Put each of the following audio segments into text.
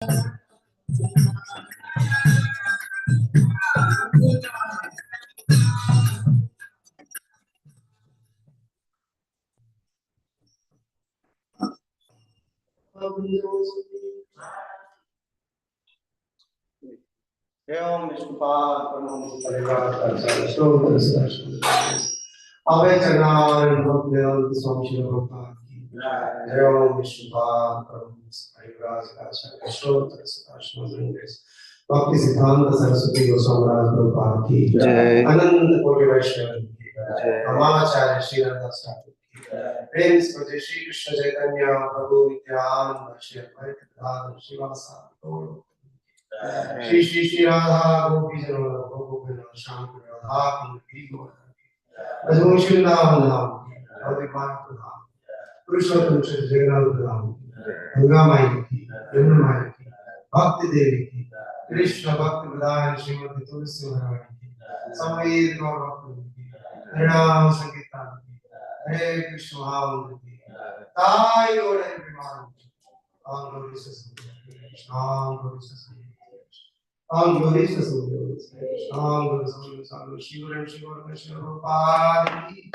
एवं विष्णुपाद अवय चरण भक्त स्वामी श्री प्रभुपाद की एवं विष्णुपाद भक्ति सिद्धांत सरस्वती गोस्वामी प्रभुपाद की अनंत कोटि वैष्णव की हमाचार्य श्री रामदास ठाकुर की प्रेम से श्री कृष्ण चैतन्य प्रभु नित्यानंद श्री अद्वैत गदाधर श्रीवासादि गौर श्री श्री श्री राधा गोपी जन गोपिन श्याम राधा कुंती अजो श्रीनाम नाम अधिकार धाम पुरुषोत्तम श्री जगन्नाथ धाम गंगा माई की यमुना माई की भक्ति देवी की कृष्ण भक्त प्रधान श्रीमती तुलसी महारानी की संवेद और भक्त की हरिनाम संकीर्तन की हरे कृष्ण महामंत्र की ताई और विमान की all glory to Krishna glory to all glories to Surya, all glories to Shiva and Shiva and Shiva Parvati.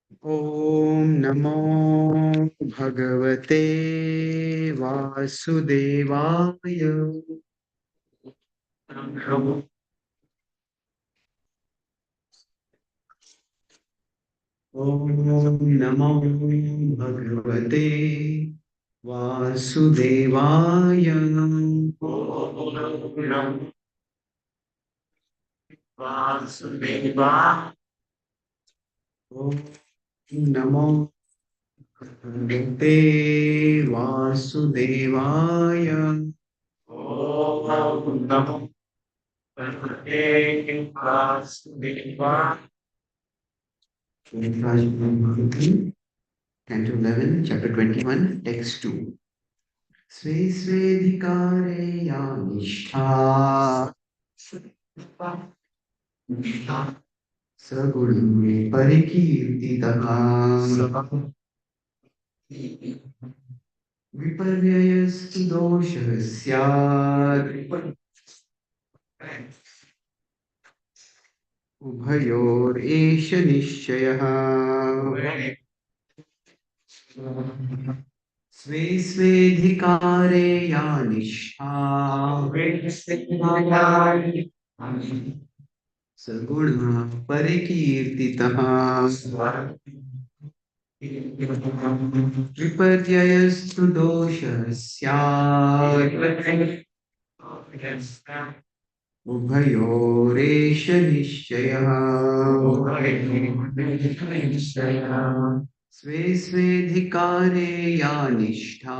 Om Namo Bhagavate Vasudevaya. Om Namo Bhagavate Vasudevaya. Om Namo Bhagavate Vasudevaya. Om Namo Bhagavate Vasudevaya. Canto 11, chapter 21, text 2. Sve Svedhikare ya nishtha Saguru Parikirtitaha Viparyayastu dosha syad Ubhayor esha nishchayaha Sve Svedhikare ya nishtha Saguna Parikirtitaha Viparyayastu dosha syad Ubhayoresha nishchayaha Sve Svedhikare ya nishtha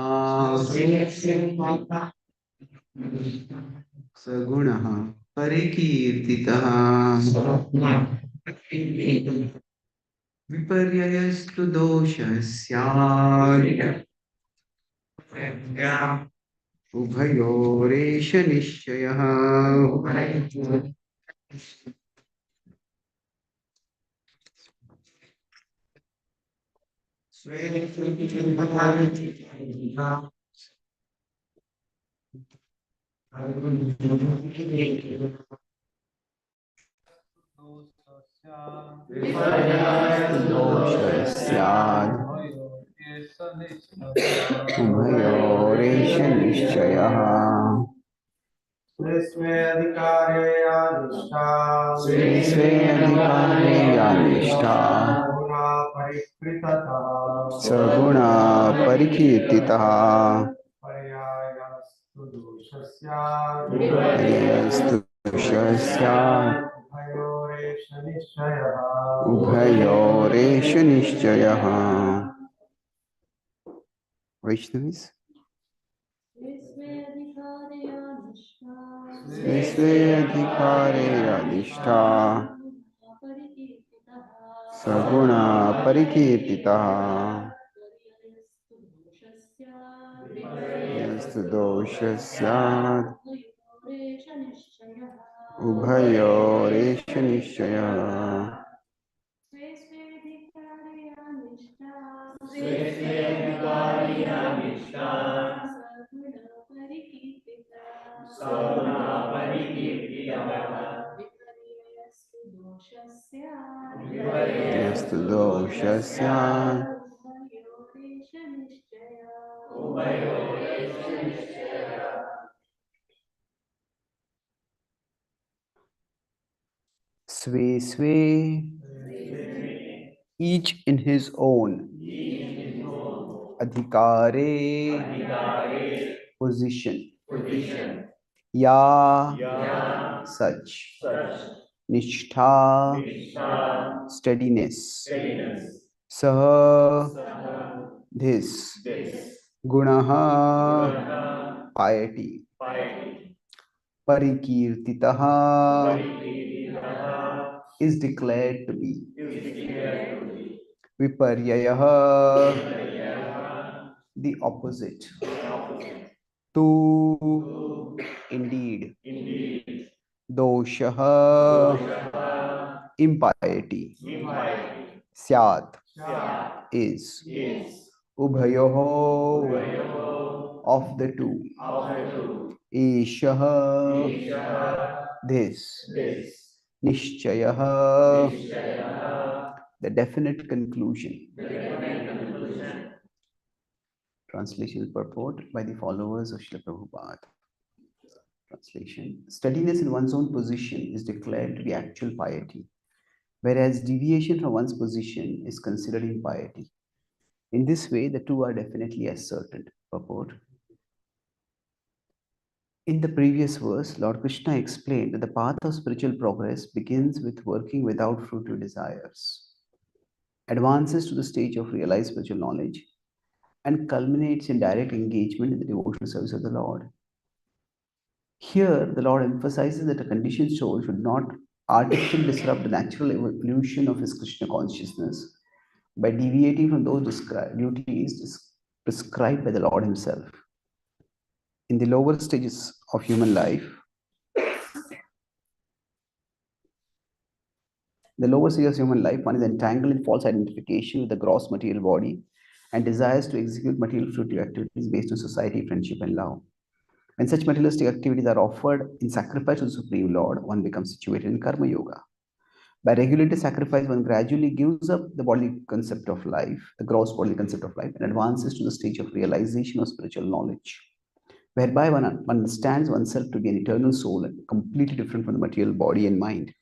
Sagunaha Parikirtitaha Viparyayastu dosha syad Ubhayoresha nishchayaha dosha syad Ubhayoresha nishchayaha Sve adhikare anishta Sve adhikare ya nishtha Guna parikritata Saguna parikirtitaha Paryayastu doshasya Paryayastu doshasya उभयोरेष निश्चयः वैष्णवीस् स्वे अधिकारे अधिष्ठा सगुणा परिकीर्तितः यस्तु दोषः स्यात् उभयोरेष निश्चयः यस्तु दोषः स्यात् स्वे स्वे each in his own adhikare position ya such nishtha steadiness sah this gunaha piety parikirtitaha is declared to be viparyayah the opposite to indeed doshah impiety syat is ubhayoh of the two ishah this nishchayah the definite conclusion. Translation purport by the followers of Srila Prabhupada. Translation: steadiness in one's own position is declared to be actual piety, whereas deviation from one's position is considered impiety. In this way, the two are definitely asserted. Purport: in the previous verse, Lord Krishna explained that the path of spiritual progress begins with working without fruitive desires, advances to the stage of realized spiritual knowledge, and culminates in direct engagement in the devotional service of the Lord. Here, the Lord emphasizes that a conditioned soul should not artificially disrupt the natural evolution of his Krishna consciousness by deviating from those duties prescribed by the Lord himself. In the lower stages of human life, one is entangled in false identification with the gross material body and desires to execute material fruitive activities based on society, friendship, and love. When such materialistic activities are offered in sacrifice to the Supreme Lord, one becomes situated in Karma Yoga. By regulated sacrifice, one gradually gives up the bodily concept of life, the gross bodily concept of life, and advances to the stage of realization of spiritual knowledge, whereby one understands oneself to be an eternal soul and completely different from the material body and mind.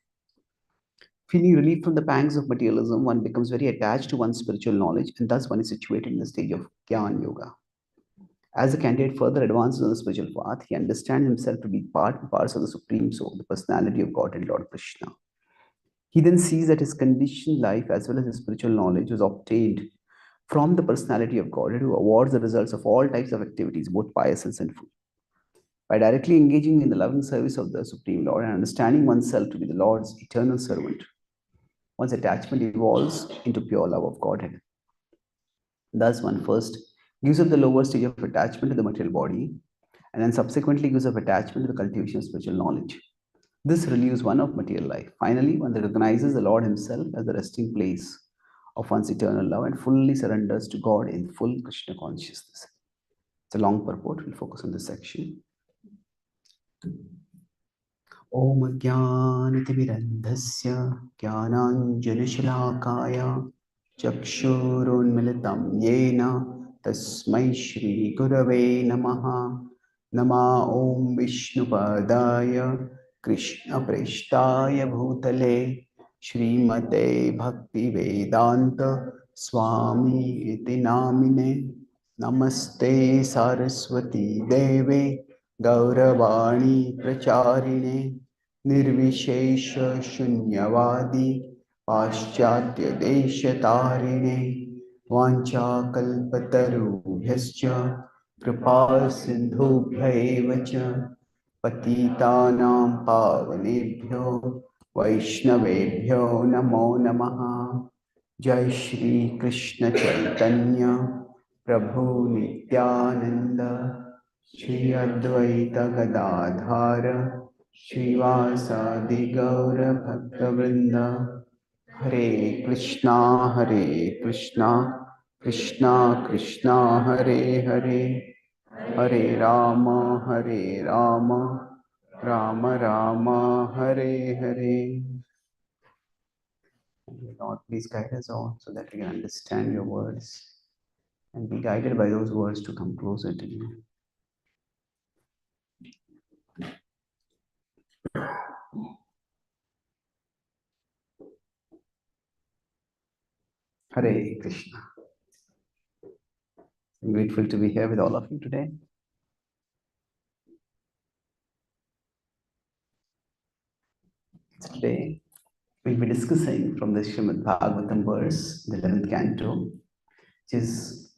Feeling relief from the pangs of materialism, one becomes very attached to one's spiritual knowledge, and thus one is situated in the stage of Jnana Yoga. As the candidate further advances on the spiritual path, he understands himself to be part and parcel of the Supreme Soul, the personality of God and Lord Krishna. He then sees that his conditioned life as well as his spiritual knowledge was obtained from the personality of God, who awards the results of all types of activities, both pious and sinful. By directly engaging in the loving service of the Supreme Lord and understanding oneself to be the Lord's eternal servant, one's attachment evolves into pure love of Godhead. Thus, one first gives up the lower stage of attachment to the material body, and then subsequently gives up attachment to the cultivation of spiritual knowledge. This relieves one of material life. Finally, one recognizes the Lord himself as the resting place of one's eternal love and fully surrenders to God in full Krishna consciousness. It's a long purport. We'll focus on this section. Om Jnanatimirandhasya Jnananjanashalakaya Chakshurunmilitam Yena Tasmai Shri Gurave Namaha Nama Om Vishnupadaya Krishna Preshtaya Bhutale Srimate Bhakti Vedanta Swami Iti Namine Namaste Saraswati Deve Gauravani Pracharine निर्विशेष शून्यवादी पाश्चात्य देश तारिणे वाञ्छाकल्पतरुभ्यश्च कृपा सिन्धुभ्यैव च पतितानां पावनेभ्यो वैष्णवेभ्यो नमो नमः। जय श्री कृष्ण चैतन्य प्रभु नित्यानंद श्री अद्वैत गदाधर श्रीवासादि गौर भक्तवृंद। हरे कृष्णा कृष्णा कृष्णा हरे हरे, हरे Ram Ram Ram Hare Hare. Lord, please guide us all so that we can understand your words and be guided by those words to come closer to you. Hare Krishna. I'm grateful to be here with all of you today. Today, we'll be discussing from the Srimad Bhagavatam verse, the 11th canto, which is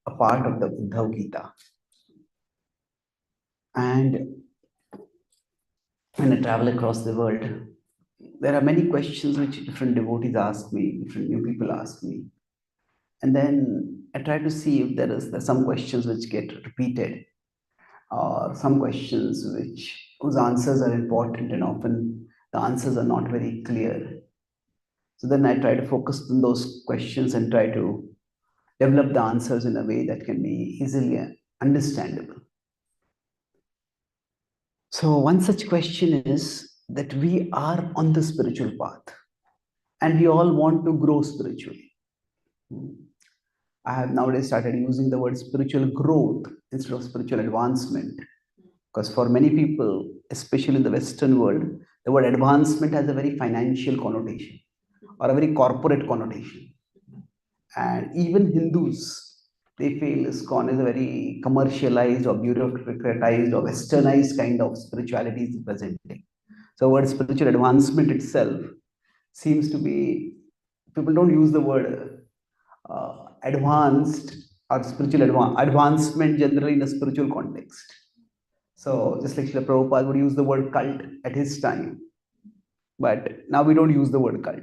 a part of the Bhagavad Gita. And when I travel across the world, there are many questions which different devotees ask me, different new people ask me. And then I try to see if there's some questions which get repeated, or some questions whose answers are important and often the answers are not very clear. So then I try to focus on those questions and try to develop the answers in a way that can be easily understandable. So one such question is that we are on the spiritual path and we all want to grow spiritually. I have nowadays started using the word spiritual growth instead of spiritual advancement, because for many people, especially in the Western world, the word advancement has a very financial connotation or a very corporate connotation. And even Hindus, they feel ISKCON is a very commercialized or bureaucratized or westernized kind of spirituality is presenting. So word spiritual advancement itself seems to be, people don't use the word advanced or spiritual advancement generally in a spiritual context. So just like Srila Prabhupada would use the word cult at his time, but now we don't use the word cult.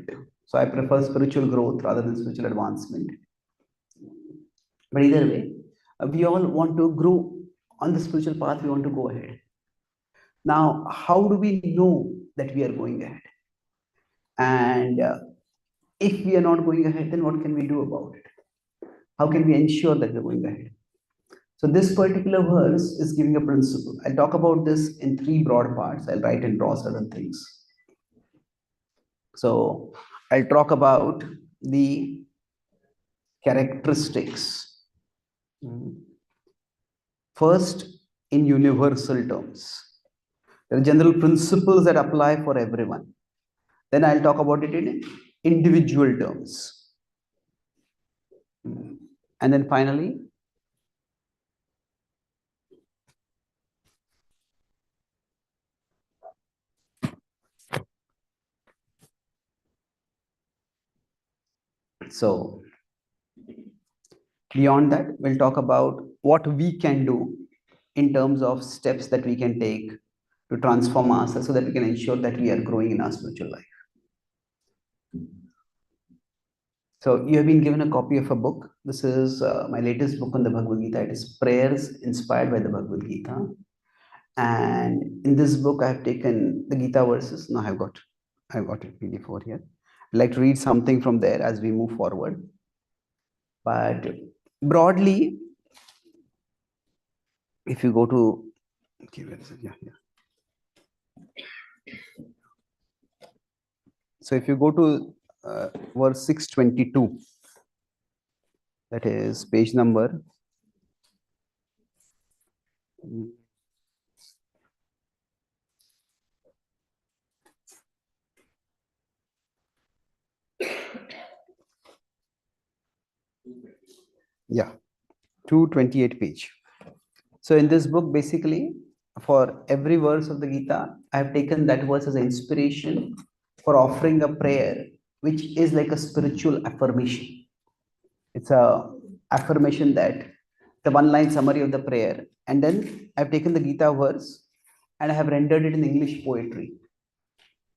So I prefer spiritual growth rather than spiritual advancement. But either way, we all want to grow on the spiritual path, we want to go ahead. Now, how do we know that we are going ahead? And if we are not going ahead, then what can we do about it? How can we ensure that we're going ahead? So this particular verse is giving a principle. I'll talk about this in three broad parts. I'll write and draw certain things. So I'll talk about the characteristics. First, in universal terms. There are general principles that apply for everyone. Then I'll talk about it in individual terms. And then finally, so beyond that, we'll talk about what we can do in terms of steps that we can take to transform ourselves so that we can ensure that we are growing in our spiritual life. So you have been given a copy of a book. This is my latest book on the Bhagavad Gita. It is Prayers Inspired by the Bhagavad Gita. And in this book, I have taken the Gita verses. Now I've got it PDF over here. I'd like to read something from there as we move forward. But broadly, if you go to, okay, where is it? Yeah. So if you go to verse 622, that is page number 228 page. So in this book, basically, for every verse of the Gita, I have taken that verse as an inspiration for offering a prayer, which is like a spiritual affirmation. It's a affirmation that the one line summary of the prayer, and then I've taken the Gita verse and I have rendered it in English poetry.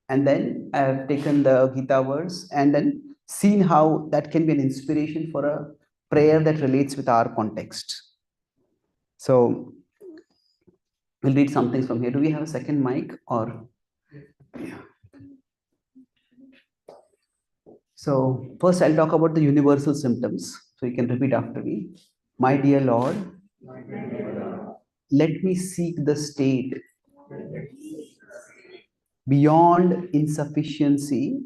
And then I have taken the Gita verse and then seen how that can be an inspiration for a prayer that relates with our context. So we'll read some things from here. Do we have a second mic or? Yeah. So first I'll talk about the universal symptoms. So you can repeat after me. My dear Lord, let me seek the state beyond insufficiency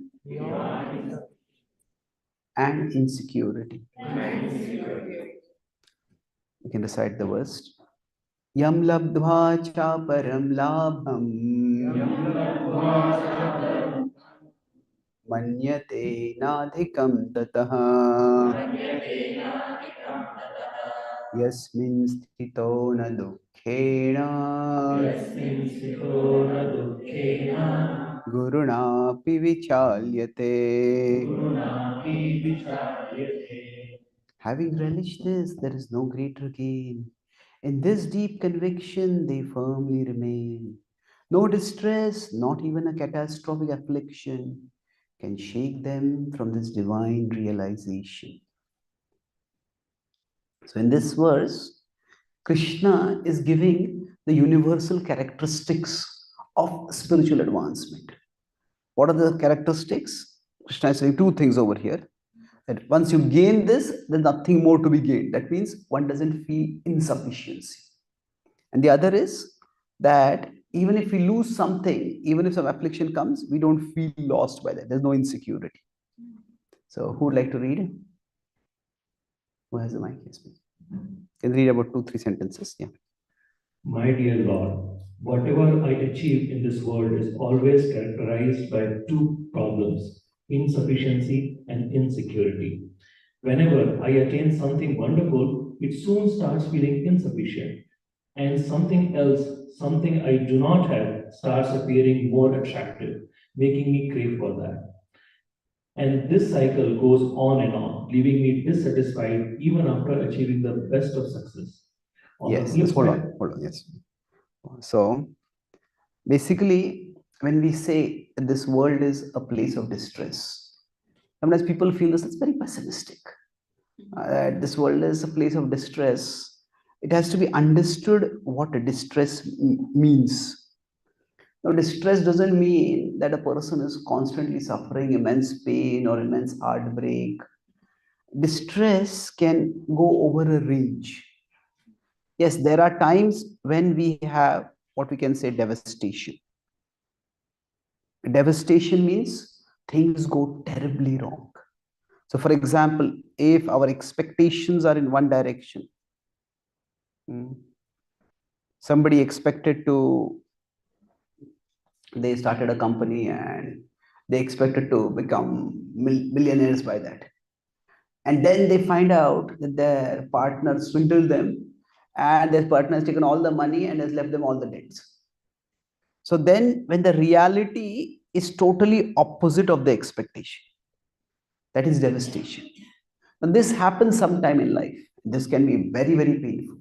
and insecurity. You can recite the verse. Yam labdhva cha param labham manyate nadhikam tatah yasmin sthito na dukkhena gurunapi vichalyate. Having relished this, there is no greater gain. In this deep conviction, they firmly remain. No distress, not even a catastrophic affliction, can shake them from this divine realization. So, in this verse, Krishna is giving the universal characteristics of spiritual advancement. What are the characteristics? Krishna is saying two things over here. That once you gain this, there's nothing more to be gained. That means one doesn't feel insufficiency. And the other is that even if we lose something, even if some affliction comes, we don't feel lost by that. There's no insecurity. So who would like to read? Who has the mic? Yes, please. Can read about 2-3 sentences. Yeah. My dear Lord, whatever I achieve in this world is always characterized by two problems, insufficiency and insecurity. Whenever I attain something wonderful, it soon starts feeling insufficient. And something else, something I do not have, starts appearing more attractive, making me crave for that. And this cycle goes on, leaving me dissatisfied even after achieving the best of success. Yes, hold on, yes. So basically, when we say this world is a place of distress, sometimes people feel this is very pessimistic. This world is a place of distress. It has to be understood what distress means. Now, distress doesn't mean that a person is constantly suffering immense pain or immense heartbreak. Distress can go over a range. Yes, there are times when we have what we can say devastation. Devastation means things go terribly wrong. So, for example, if our expectations are in one direction, somebody expected to, they started a company and they expected to become millionaires by that. And then they find out that their partner swindled them and their partner has taken all the money and has left them all the debts. So then when the reality is totally opposite of the expectation, that is devastation. And this happens sometime in life. This can be very, very painful.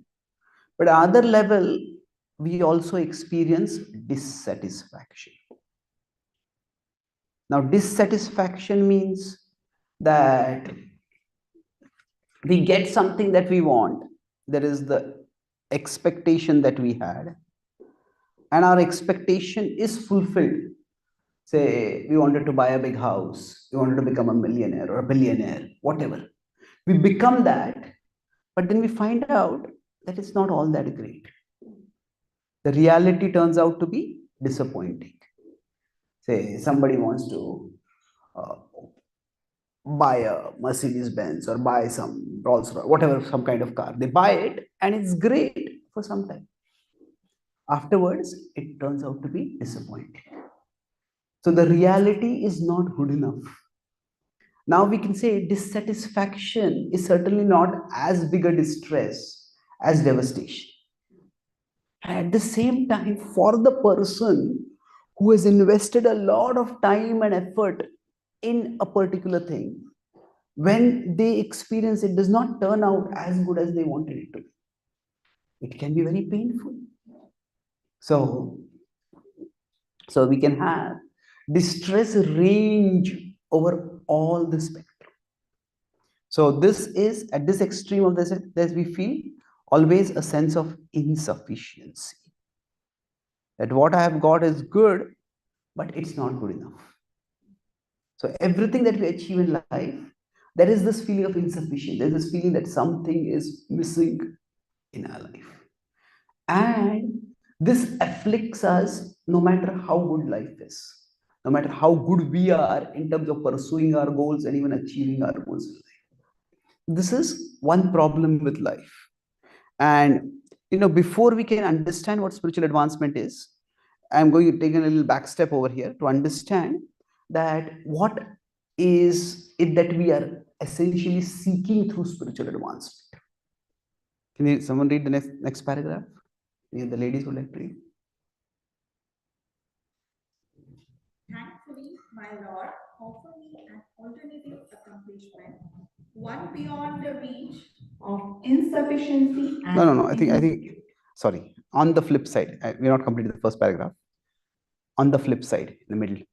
But at other level, we also experience dissatisfaction. Now, dissatisfaction means that we get something that we want. There is the expectation that we had, and our expectation is fulfilled. Say, we wanted to buy a big house, we wanted to become a millionaire or a billionaire, whatever. We become that, but then we find out that it's not all that great. The reality turns out to be disappointing. Say, somebody wants to buy a Mercedes Benz or buy some Rolls Royce, whatever, some kind of car. They buy it and it's great for some time. Afterwards, it turns out to be disappointing. So the reality is not good enough. Now we can say dissatisfaction is certainly not as big a distress as devastation. At the same time, for the person who has invested a lot of time and effort in a particular thing, when they experience it does not turn out as good as they wanted it to be, it can be very painful. So we can have distress range over all the spectrum. So this is at this extreme of this, that we feel always a sense of insufficiency. That what I have got is good, but it's not good enough. So everything that we achieve in life, there is this feeling of insufficient. There's this feeling that something is missing in our life. And this afflicts us no matter how good life is, no matter how good we are in terms of pursuing our goals and even achieving our goals in life. This is one problem with life. And before we can understand what spiritual advancement is, I'm going to take a little back step over here to understand that what is it that we are essentially seeking through spiritual advancement. Can someone read the next paragraph? The ladies would like to read. Thankfully, my Lord, offer me an alternative accomplishment, one beyond the reach of insufficiency and No. I think. Sorry. On the flip side, we're not completed the first paragraph. On the flip side, in the middle.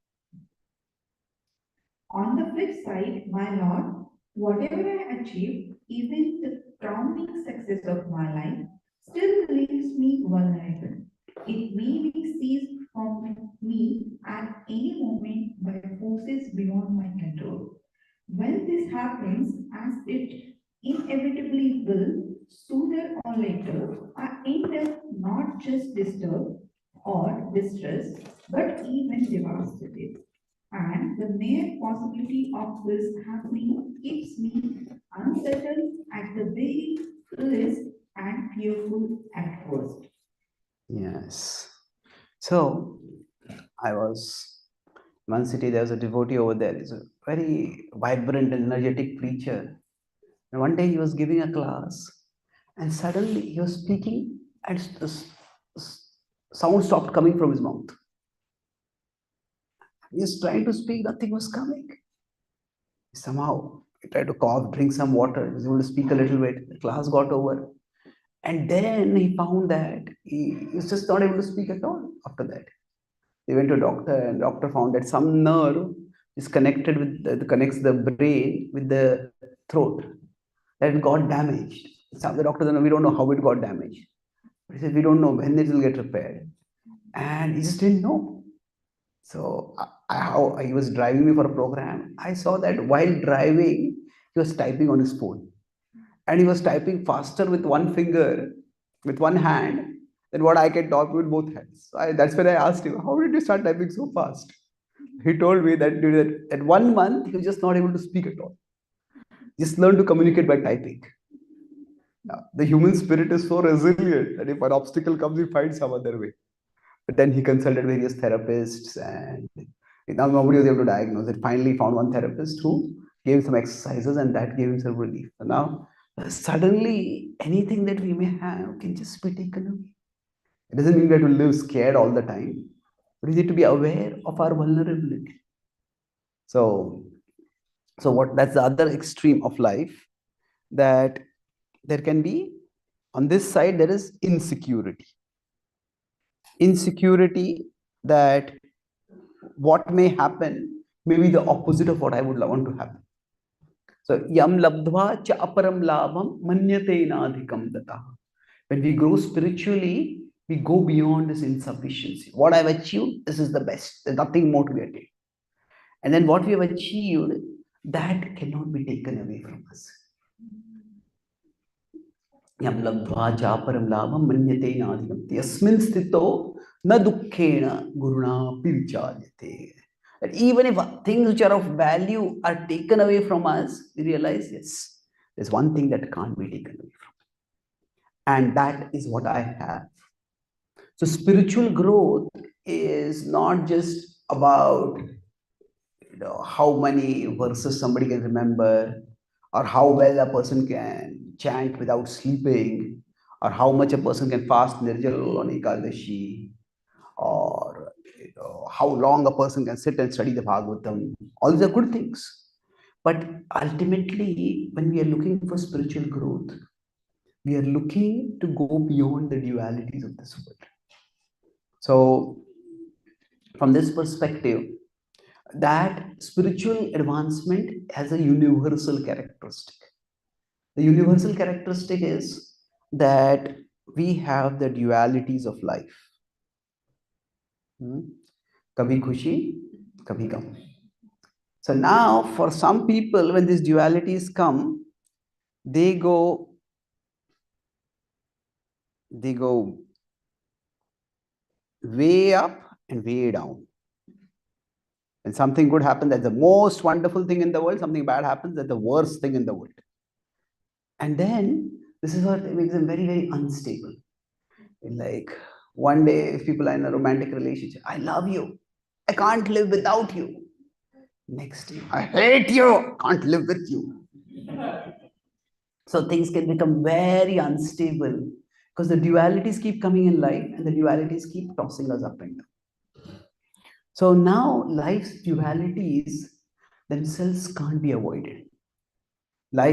On the flip side, my Lord, whatever I achieve, even the crowning success of my life, still leaves me vulnerable. It may be seized from me at any moment by forces beyond my control. When this happens, as it inevitably will, sooner or later, I end up not just disturbed or distressed, but even devastated. And the mere possibility of this happening keeps me unsettled at the very least and fearful at first. Yes. So I was one city, there was a devotee over there. He's a very vibrant and energetic preacher. And one day he was giving a class, and suddenly he was speaking, and sound stopped coming from his mouth. He was trying to speak, nothing was coming. Somehow he tried to cough, drink some water, he was able to speak a little bit. The class got over. And then he found that he was just not able to speak at all after that. They went to a doctor, and doctor found that some nerve is connected with connects the brain with the throat, that it got damaged. Some the doctor said, we don't know how it got damaged. He said, we don't know when it will get repaired. And he just didn't know. So how he was driving me for a program, I saw that while driving, he was typing on his phone. And he was typing faster with one finger, with one hand, than what I can type with both hands. So that's when I asked him, how did you start typing so fast? He told me that during that 1 month, he was just not able to speak at all. Just learn to communicate by typing. The human spirit is so resilient that if an obstacle comes, he finds some other way. But then he consulted various therapists, and now nobody was able to diagnose it. Finally, found one therapist who gave him some exercises, and that gave him some relief. So now, suddenly, anything that we may have can just be taken away. It doesn't mean we have to live scared all the time, but we need to be aware of our vulnerability. So that's the other extreme of life, that there can be, on this side, there is insecurity. Insecurity that what may happen may be the opposite of what I would want to happen. So, yam labdva cha aparam labham manyate nadhikam data. When we grow spiritually, we go beyond this insufficiency. What I've achieved, this is the best. There's nothing more to be attained. And then what we have achieved, that cannot be taken away from us. Yam labdva cha aparam labham manyate nadhikam. Yasmin sthito na dukkhena guruna piricharyate. That even if things which are of value are taken away from us, we realize, yes, there's one thing that can't be taken away from us. And that is what I have. So spiritual growth is not just about how many verses somebody can remember, or how well a person can chant without sleeping, or how much a person can fast Nirjal on Ekadashi, or how long a person can sit and study the Bhagavatam. All these are good things. But ultimately, when we are looking for spiritual growth, we are looking to go beyond the dualities of this world. So, from this perspective, that spiritual advancement has a universal characteristic. The universal characteristic is that we have the dualities of life. Kabhi khushi, kabhi gam. So now for some people, when these dualities come, they go way up and way down. When something good happens, that's the most wonderful thing in the world. Something bad happens, that's the worst thing in the world. And then this is what makes them very, very unstable. Like one day, if people are in a romantic relationship, I love you, I can't live without you. Next day, I hate you, can't live with you. So things can become very unstable because the dualities keep coming in life and the dualities keep tossing us up and down. So now life's dualities themselves can't be avoided.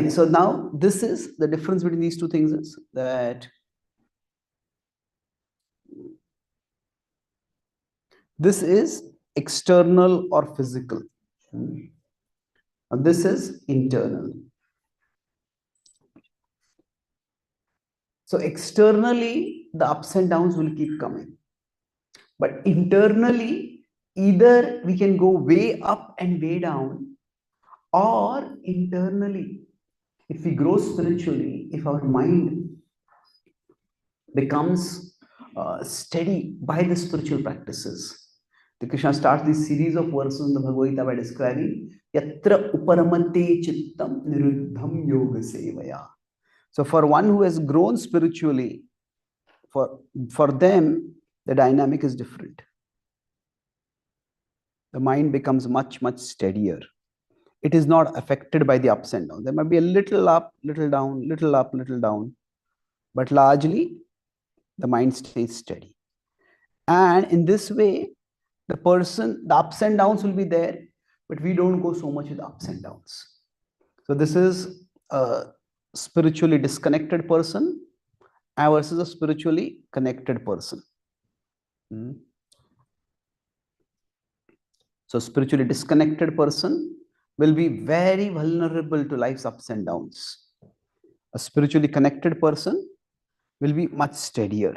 So now this is the difference between these two things, is that this is external or physical. And this is internal. So externally, the ups and downs will keep coming. But internally, either we can go way up and way down, or internally, if we grow spiritually, if our mind becomes steady by the spiritual practices. The Krishna starts this series of verses in the Bhagavad Gita by describing Yatra uparamate chittam niruddham yoga sevaya. So for one who has grown spiritually, for them, the dynamic is different. The mind becomes much, much steadier. It is not affected by the ups and downs. There might be a little up, little down, little up, little down, but largely the mind stays steady. And in this way, the ups and downs will be there, but we don't go so much with ups and downs. So this is a spiritually disconnected person versus a spiritually connected person. So spiritually disconnected person will be very vulnerable to life's ups and downs. A spiritually connected person will be much steadier.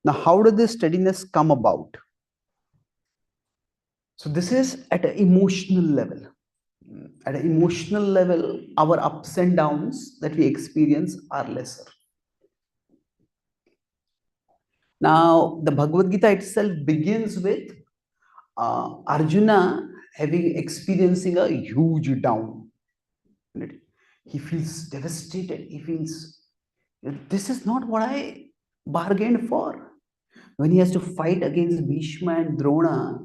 Now, how does this steadiness come about? So this is at an emotional level. At an emotional level, our ups and downs that we experience are lesser. Now, the Bhagavad Gita itself begins with Arjuna experiencing a huge down. He feels devastated. He feels, this is not what I bargained for. When he has to fight against Bhishma and Drona,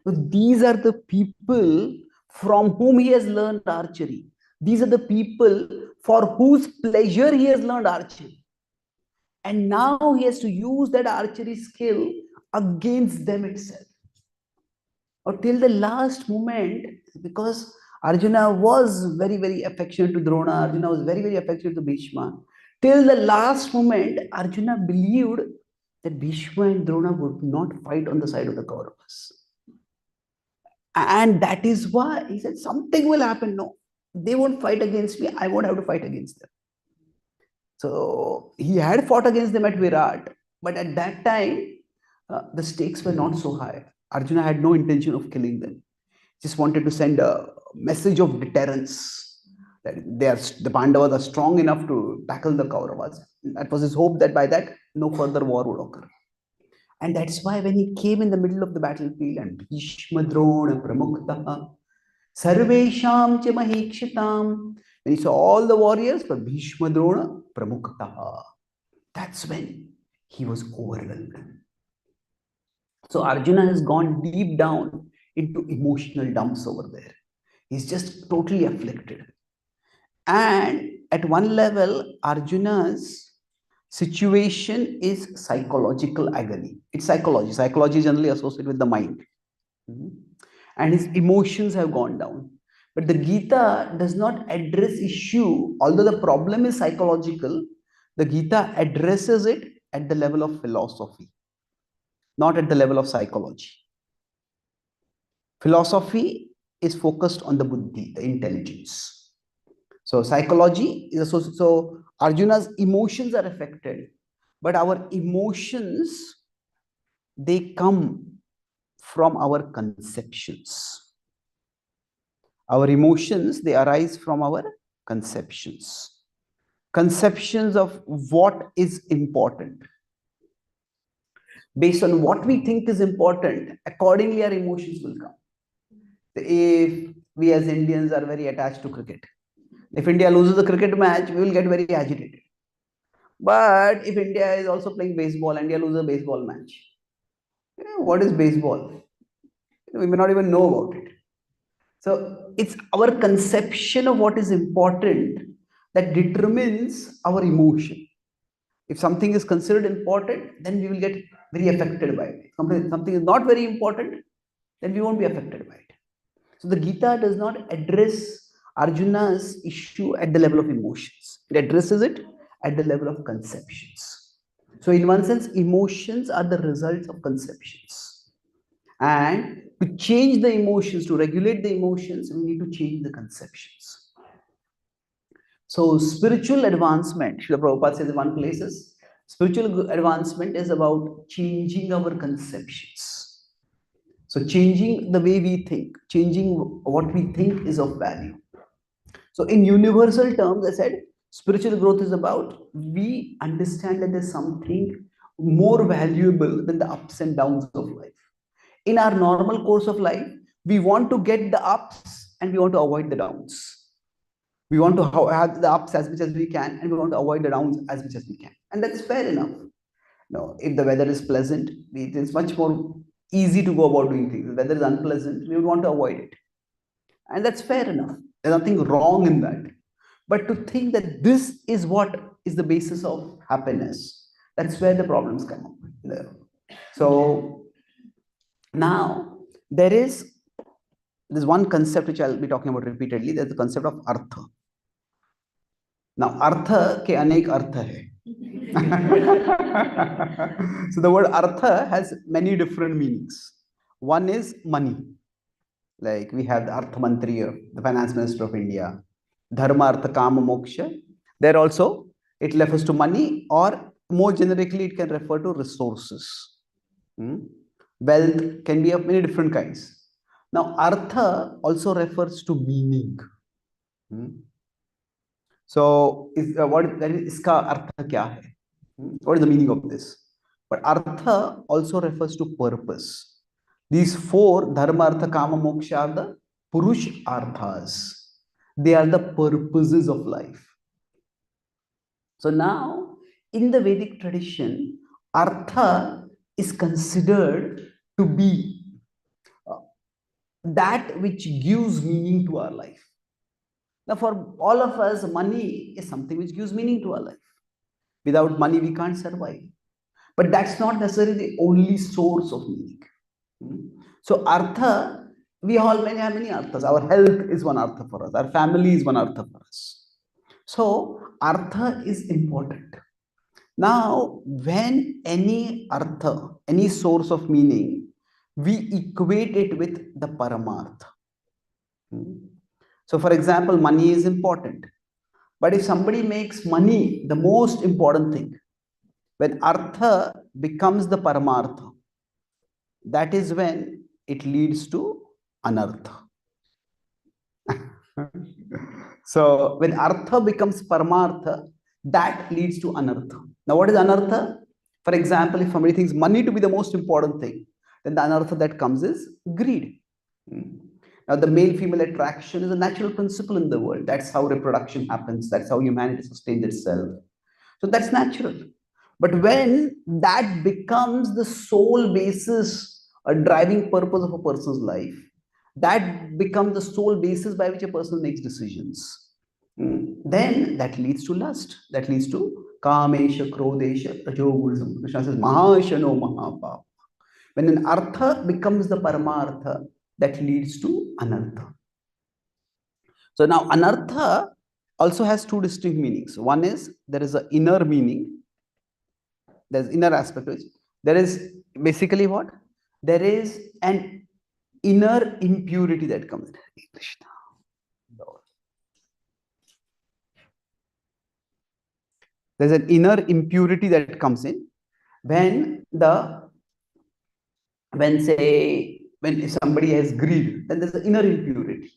these are the people from whom he has learned archery. These are the people for whose pleasure he has learned archery. And now he has to use that archery skill against them itself. Or till the last moment, because Arjuna was very, very affectionate to Drona, Arjuna was very, very affectionate to Bhishma. Till the last moment, Arjuna believed that Bhishma and Drona would not fight on the side of the Kauravas. And that is why he said, something will happen. No, they won't fight against me. I won't have to fight against them. So he had fought against them at Virat, but at that time, the stakes were not so high. Arjuna had no intention of killing them. Just wanted to send a message of deterrence that the Pandavas are strong enough to tackle the Kauravas. That was his hope, that by that, no further war would occur. And that's why when he came in the middle of the battlefield and Bhishma Drona Pramuktaha, Sarvesham cha Mahikshitam, when he saw all the warriors, but Bhishma Drona Pramuktaha, that's when he was overwhelmed. So Arjuna has gone deep down into emotional dumps over there. He's just totally afflicted. And at one level, Arjuna's Situation is psychological agony. It's psychology. Psychology is generally associated with the mind. And his emotions have gone down. But the Gita does not address issue, although the problem is psychological, the Gita addresses it at the level of philosophy, not at the level of psychology. Philosophy is focused on the buddhi, the intelligence. So psychology is associated, so Arjuna's emotions are affected, but our emotions, they come from our conceptions. Our emotions, they arise from our conceptions. Conceptions of what is important. Based on what we think is important, accordingly our emotions will come. If we as Indians are very attached to cricket, if India loses a cricket match, we will get very agitated. But if India is also playing baseball, India loses a baseball match. What is baseball? We may not even know about it. So it's our conception of what is important that determines our emotion. If something is considered important, then we will get very affected by it. If something is not very important, then we won't be affected by it. So the Gita does not address Arjuna's issue at the level of emotions. It addresses it at the level of conceptions. So in one sense, emotions are the results of conceptions. And to change the emotions, to regulate the emotions, we need to change the conceptions. So spiritual advancement, Srila Prabhupada says in one places, spiritual advancement is about changing our conceptions. So changing the way we think, changing what we think is of value. So in universal terms, I said, spiritual growth is about, we understand that there's something more valuable than the ups and downs of life. In our normal course of life, we want to get the ups and we want to avoid the downs. We want to have the ups as much as we can and we want to avoid the downs as much as we can. And that's fair enough. No, if the weather is pleasant, it is much more easy to go about doing things. If the weather is unpleasant, we would want to avoid it. And that's fair enough. There's nothing wrong in that. But to think that this is what is the basis of happiness, that's where the problems come up. So now there's one concept which I'll be talking about repeatedly. There's the concept of artha. Now, artha ke anek artha hai. So the word artha has many different meanings. One is money. Like we have the Artha Mantri, the Finance Minister of India, Dharma, Artha, Kama, Moksha. There also, it refers to money, or more generically, it can refer to resources. Wealth can be of many different kinds. Now, Artha also refers to meaning. So, what is iska Artha kya hai? What is the meaning of this? But Artha also refers to purpose. These four, Dharma, Artha, Kama, Moksha, are the Purush Arthas. They are the purposes of life. So now, in the Vedic tradition, Artha is considered to be that which gives meaning to our life. Now, for all of us, money is something which gives meaning to our life. Without money, we can't survive. But that's not necessarily the only source of meaning. So artha, we all have many arthas. Our health is one artha for us. Our family is one artha for us. So artha is important. Now, when any artha, any source of meaning, we equate it with the paramartha. So for example, money is important. But if somebody makes money the most important thing, when artha becomes the paramartha, that is when it leads to anartha. So when artha becomes paramartha, that leads to anartha. Now what is anartha? For example, if somebody thinks money to be the most important thing, then the anartha that comes is greed. Now the male-female attraction is a natural principle in the world. That's how reproduction happens. That's how humanity sustains itself. So that's natural. But when that becomes the sole basis or driving purpose of a person's life, that becomes the sole basis by which a person makes decisions, then that leads to lust, that leads to Kamesha, Krodesha, Rajoguna. Krishna says, Mahashano Mahapapa. When an artha becomes the paramartha, that leads to anartha. So now anartha also has two distinct meanings. One is there is an inner meaning. There's inner aspect to it. There is basically what? There is an inner impurity that comes in. Krishna. There's an inner impurity that comes in when if somebody has greed, then there's an inner impurity.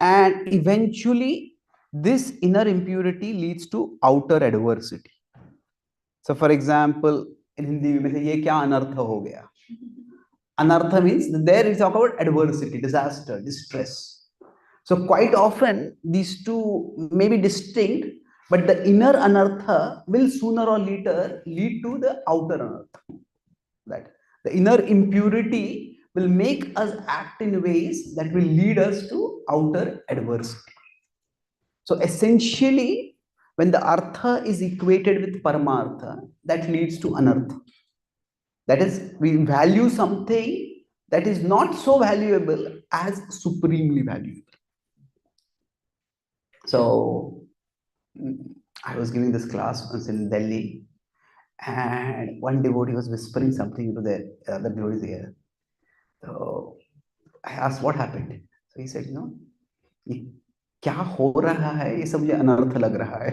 And eventually, this inner impurity leads to outer adversity. So, for example, in Hindi, we say, "Ye kya anartha ho gaya?" Anartha means there is talk about adversity, disaster, distress. So, quite often, these two may be distinct, but the inner anartha will sooner or later lead to the outer anartha. That the inner impurity will make us act in ways that will lead us to outer adversity. So essentially, when the artha is equated with paramartha, that leads to anartha. That is, we value something that is not so valuable as supremely valuable. So I was giving this class once in Delhi, and one devotee was whispering something to the other devotee's ear. So I asked what happened. So he said, "No, क्या हो रहा है ये सब मुझे अनर्थ लग रहा है."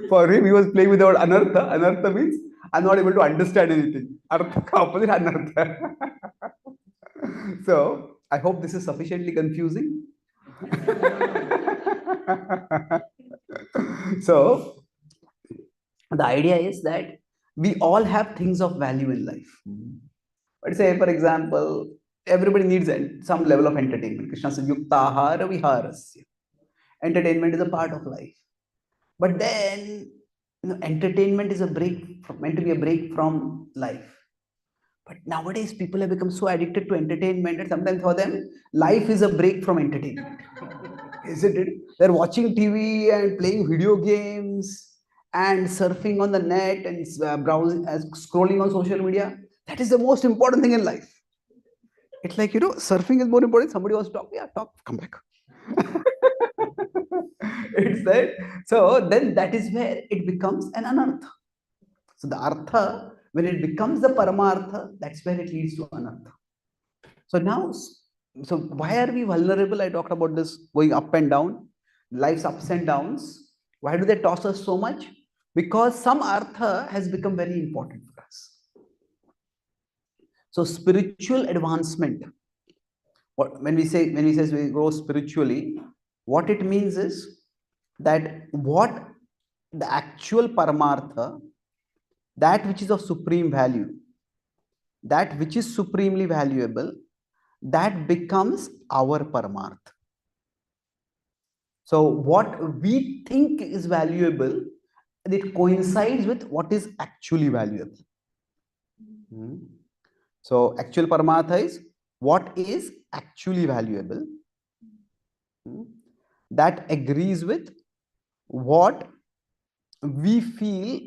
For him, he was playing with the word anartha. Anartha means I'm not able to understand anything. Artha ka opposite anartha. So I hope this is sufficiently confusing. So the idea is that we all have things of value in life. But say, for example, everybody needs some level of entertainment. Krishna says, "Yuktahara viharasya." Entertainment is a part of life. But then, entertainment is meant to be a break from life. But nowadays, people have become so addicted to entertainment that sometimes for them, life is a break from entertainment. Isn't it? They're watching TV and playing video games and surfing on the net and browsing, scrolling on social media. That is the most important thing in life. It's like, surfing is more important. Somebody wants to talk. Yeah, talk, come back. It's that. So then that is where it becomes an anartha. So the artha, when it becomes the paramartha, that's where it leads to anartha. So now, so why are we vulnerable? I talked about this going up and down, life's ups and downs. Why do they toss us so much? Because some artha has become very important for us. So spiritual advancement. When we say we grow spiritually, what it means is that what the actual paramartha, that which is of supreme value, that which is supremely valuable, that becomes our paramartha. So what we think is valuable, it coincides with what is actually valuable. So actual paramartha is what is actually valuable. That agrees with what we feel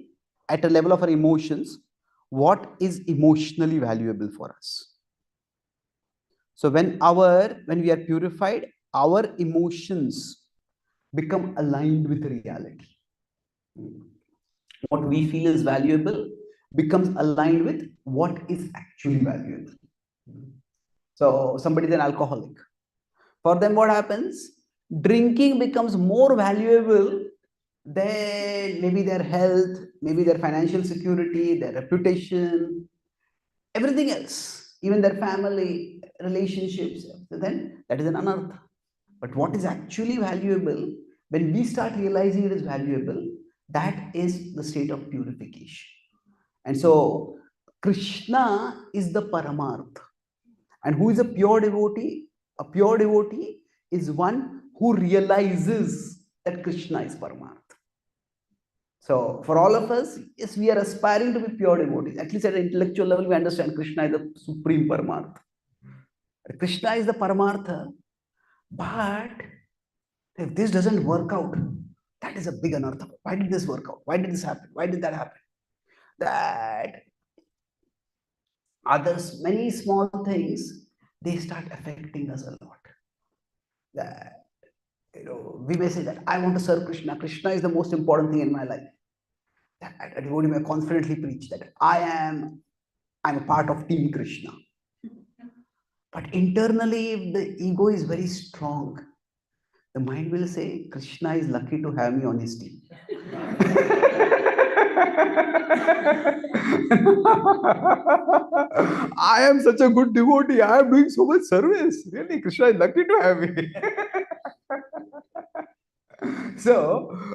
at a level of our emotions, what is emotionally valuable for us. So when we are purified, our emotions become aligned with reality. What we feel is valuable becomes aligned with what is actually valuable. So somebody is an alcoholic. For them, what happens? Drinking becomes more valuable than maybe their health, maybe their financial security, their reputation, everything else, even their family, relationships. So then that is an anartha. But what is actually valuable, when we start realizing it is valuable, that is the state of purification. And so Krishna is the paramartha. And who is a pure devotee? A pure devotee is one who realizes that Krishna is paramartha. So for all of us, yes, we are aspiring to be pure devotees. At least at an intellectual level, we understand Krishna is the supreme paramartha. Krishna is the paramartha. But if this doesn't work out, That is a big anartha. Why did this work out? Why did this happen? Why did that happen? That others, many small things, they start affecting us a lot. That, we may say that I want to serve Krishna. Krishna is the most important thing in my life. That a devotee may confidently preach that I'm a part of Team Krishna. But internally, if the ego is very strong, the mind will say, Krishna is lucky to have me on his team. I am such a good devotee. I am doing so much service. Really, Krishna is lucky to have me. So,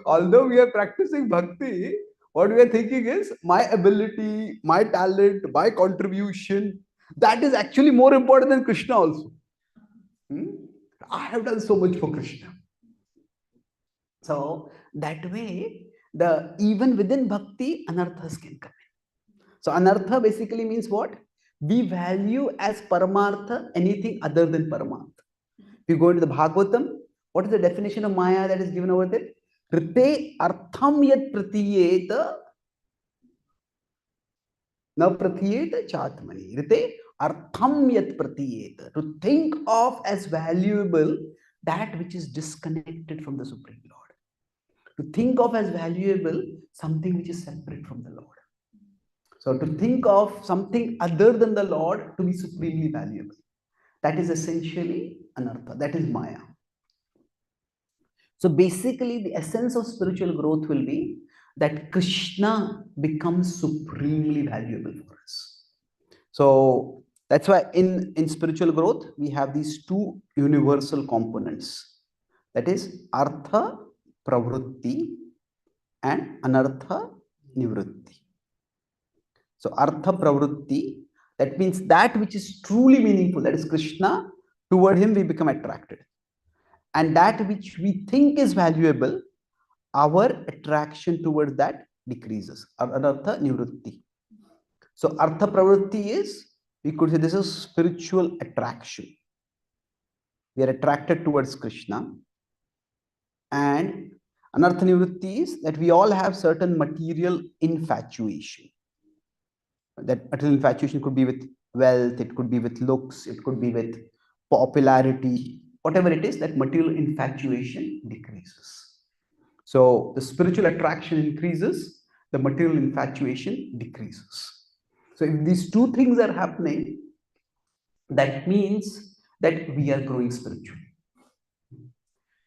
although we are practicing bhakti, what we are thinking is my ability, my talent, my contribution, that is actually more important than Krishna also. I have done so much for Krishna. So that way, even within bhakti, anarthas can come in. So anartha basically means what? We value as paramartha anything other than paramartha. If you go into the Bhagavatam, what is the definition of Maya that is given over there? Rite artham yat pratiyeta na pratiyeta chatmani. Rite artham yat pratiyeta. To think of as valuable that which is disconnected from the Supreme Lord. To think of as valuable something which is separate from the Lord. So to think of something other than the Lord to be supremely valuable. That is essentially anartha. That is Maya. So basically the essence of spiritual growth will be that Krishna becomes supremely valuable for us. So that's why in spiritual growth, we have these two universal components. That is Artha Pravrutti and Anartha Nivrutti. So Artha Pravrutti, that means that which is truly meaningful, that is Krishna, toward him we become attracted. And that which we think is valuable, our attraction towards that decreases. Anartha Nivrutti. So Artha Pravrutti is, we could say this is spiritual attraction. We are attracted towards Krishna. And Anartha Nivrutti is that we all have certain material infatuation. That material infatuation could be with wealth, it could be with looks, it could be with popularity, whatever it is, that material infatuation decreases. So the spiritual attraction increases, the material infatuation decreases. So if these two things are happening, that means that we are growing spiritually.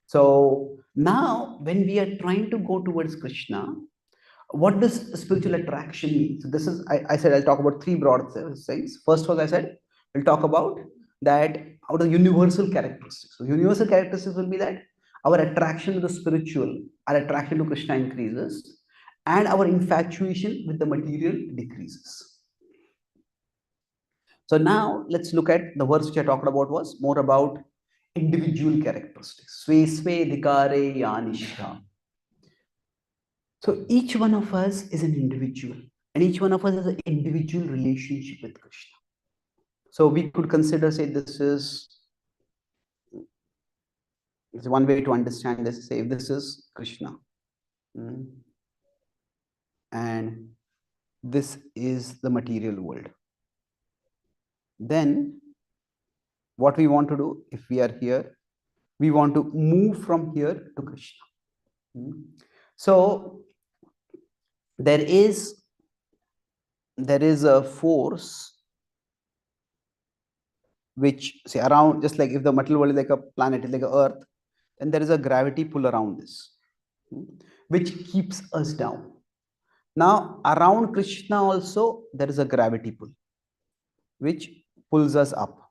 So now when we are trying to go towards Krishna, what does spiritual attraction mean? So this is, I said I'll talk about three broad things. First was I said, we'll talk about that out of universal characteristics. So universal characteristics will be that our attraction to the spiritual, our attraction to Krishna increases, and our infatuation with the material decreases. So now let's look at the verse which I talked about was more about individual characteristics. Sve sve dikare yanisha. So each one of us is an individual, and each one of us has an individual relationship with Krishna. So we could consider, say, this is one way to understand this. Say, if this is Krishna, and this is the material world, then what we want to do, if we are here, we want to move from here to Krishna. So there is a force which, say, around, just like if the material world is like a planet, is like a earth, then there is a gravity pull around this, which keeps us down. Now around Krishna also there is a gravity pull which pulls us up.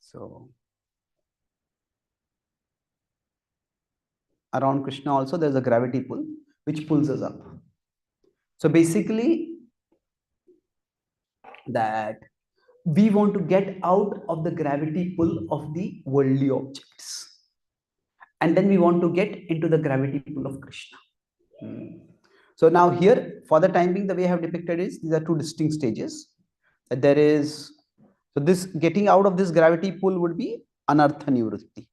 So around Krishna also there is a gravity pull which pulls us up. So basically that we want to get out of the gravity pull of the worldly objects, and then we want to get into the gravity pull of Krishna. So now here, for the time being, the way I have depicted is these are two distinct stages. There is, so this getting out of this gravity pull would be anartha nivrutti.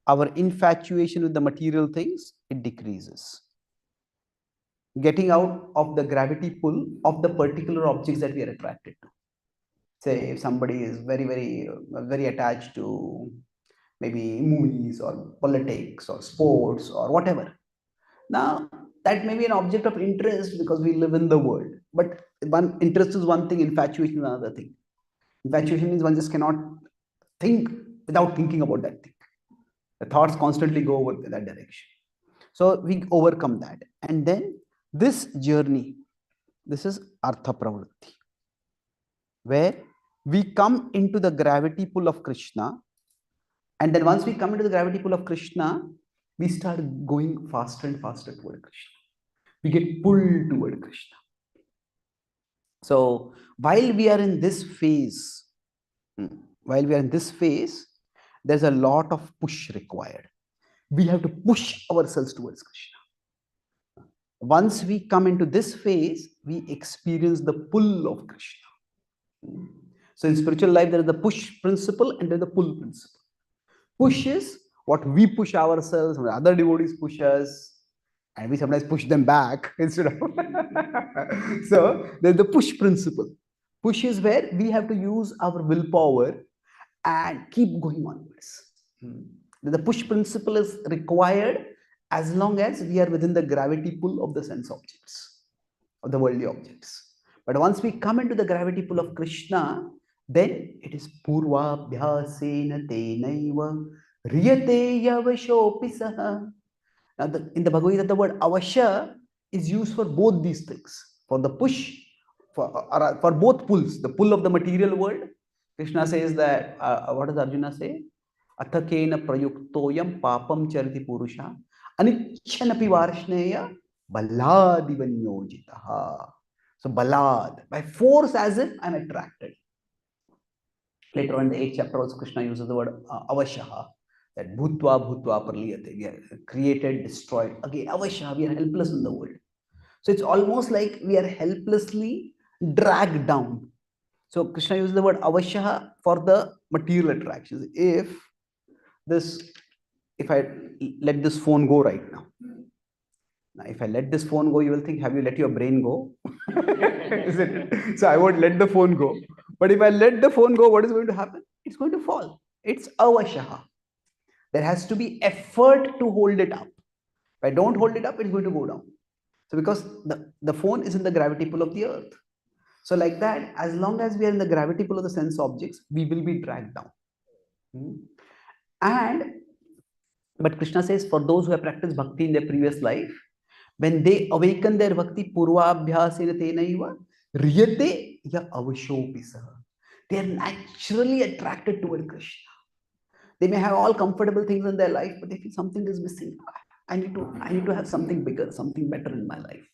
our infatuation with the material things, it decreases. Getting out of the gravity pull of the particular objects that we are attracted to. Say if somebody is very attached to maybe movies or politics or sports or whatever. Now, that may be an object of interest because we live in the world. But one interest is one thing, infatuation is another thing. Infatuation means one just cannot think without thinking about that thing. The thoughts constantly go over that direction. So we overcome that. And then this journey, this is Artha Pravritti, where we come into the gravity pull of Krishna. And then once we come into the gravity pull of Krishna, we start going faster and faster toward Krishna. We get pulled toward Krishna. So while we are in this phase, there's a lot of push required. We have to push ourselves towards Krishna. Once we come into this phase, we experience the pull of Krishna. So in spiritual life, there is the push principle and there is the pull principle. Push is what we push ourselves, when other devotees push us, and we sometimes push them back instead of. So there's the push principle. Push is where we have to use our willpower and keep going onwards. The push principle is required as long as we are within the gravity pull of the sense objects, of the worldly objects. But once we come into the gravity pull of Krishna, then it is purva bhyasena tenaiva riyate yavashopi saha. Now, in the Bhagavad Gita, the word avasha is used for both these things. For the push, for both pulls, the pull of the material world. Krishna says that, what does Arjuna say? Athakena prayuktoyam papam chariti purusha anichanapi varshneya baladivaniyojitaha. So balad, by force, as if I'm attracted. Later on in the 8th chapter also Krishna uses the word avashaha, that bhutva bhutva parliyate, we are created, destroyed. Again, avashaha, we are helpless in the world. So it's almost like we are helplessly dragged down. So Krishna uses the word avashaha for the material attractions. If I let this phone go right now, if I let this phone go, you will think, have you let your brain go? Isn't it? So I won't let the phone go. But if I let the phone go, what is going to happen? It's going to fall. It's avashaha. There has to be effort to hold it up. If I don't hold it up, it's going to go down. So because the phone is in the gravity pull of the earth. So like that, as long as we are in the gravity pull of the sense objects, we will be dragged down. But Krishna says, for those who have practiced bhakti in their previous life, when they awaken their bhakti, purvabhyasena tenaiva riyate ya avashopi saha. They are naturally attracted toward Krishna. They may have all comfortable things in their life, but they feel something is missing. I need to have something bigger, something better in my life.